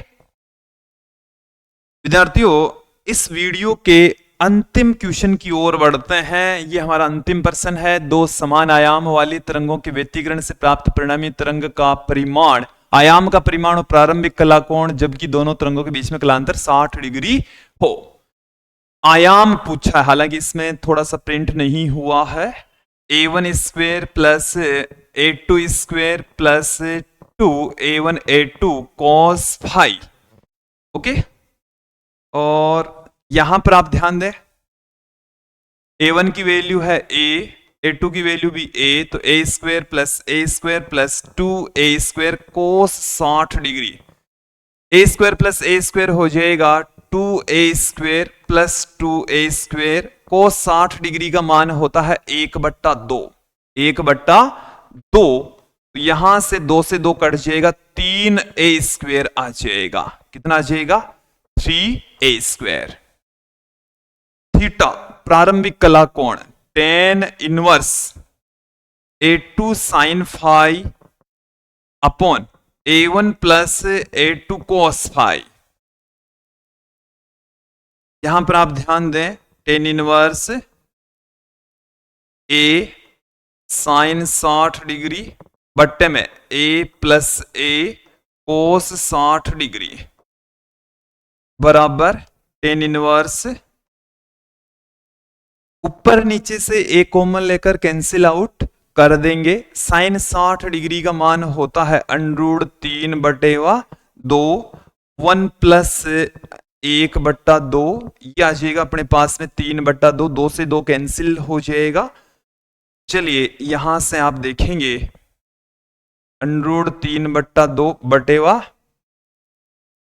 विद्यार्थियों, इस वीडियो के अंतिम क्वेश्चन की ओर बढ़ते हैं। ये हमारा अंतिम प्रश्न है, दो समान आयाम वाली तरंगों के व्यतिकरण से प्राप्त परिणामी तरंग का परिमाण, आयाम का परिमाण और प्रारंभिक कला कोण जबकि दोनों तरंगों के बीच में कलांतर 60 डिग्री हो। आयाम पूछा है, हालांकि इसमें थोड़ा सा प्रिंट नहीं हुआ है, a1 square plus a2 square plus 2a1 a2 cos phi. Okay, और यहां पर आप ध्यान दें, a1 की वैल्यू है a, a2 की वैल्यू भी a, तो a square plus 2a square cos 60 degree, a square हो जाएगा 2a square plus 2a square, cos 60 degree का मान होता है 1/2, 1/2। यहां से 2 से 2 कट जाएगा, 3a स्क्वायर आ जाएगा, कितना आ जाएगा, 3a स्क्वायर। थीटा प्रारंभिक कला कोण tan inverse a2 sin phi upon a1 plus a2 cos phi. यहां पर आप ध्यान दें, tan inverse a sine 60 degree बट्टे में a plus a cos 60 degree बराबर tan इनवर्स, ऊपर नीचे से एक कॉमन लेकर कैंसिल आउट कर देंगे, साइन 60 डिग्री का मान होता है √3/2, 1 प्लस 1/2, ये आ जाएगा अपने पास में 3/2, 2 से 2 कैंसिल हो जाएगा। चलिए यहां से आप देखेंगे √3/2 बटेवा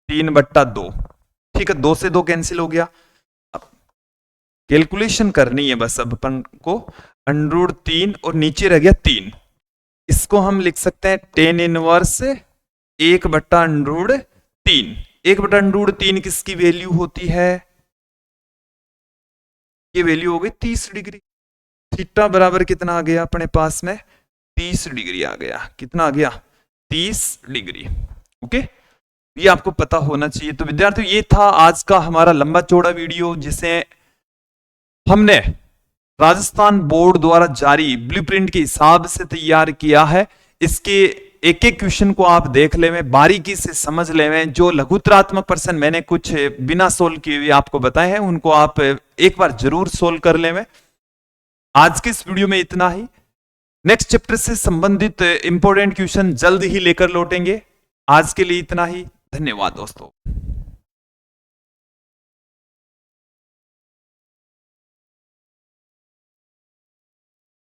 3/2, ठीक है, 2 से 2 कैंसिल हो गया। कैलकुलेशन करनी है बस अब अपन को, √3 और नीचे रह गया 3, इसको हम लिख सकते हैं tan इनवर्स 1/√3। 1/√3 किसकी वैल्यू होती है, ये वैल्यू हो गई 30 डिग्री। थीटा बराबर कितना आ गया अपने पास में, 30 डिग्री आ गया, कितना आ गया, 30 डिग्री। ओके, ये आपको पता होना चाहिए। तो विद्यार्थियों, ये था आज का हमारा लंबा चौड़ा वीडियो, जिसे हमने राजस्थान बोर्ड द्वारा जारी ब्लूप्रिंट के हिसाब से तैयार किया है। इसके एक एक क्वेश्चन को आप देख ले में, बारीकी से समझ ले में, जो लघुतरात्मक प्रश्न मैंने कुछ बिना सोल्व किए हुए आपको बताए हैं, उनको आप एक बार जरूर सोल्व कर ले में। आज के इस वीडियो में इतना ही, नेक्स्ट चैप्टर से संबंधित इंपॉर्टेंट क्वेश्चन जल्द ही लेकर लौटेंगे। आज के लिए इतना ही, धन्यवाद दोस्तों।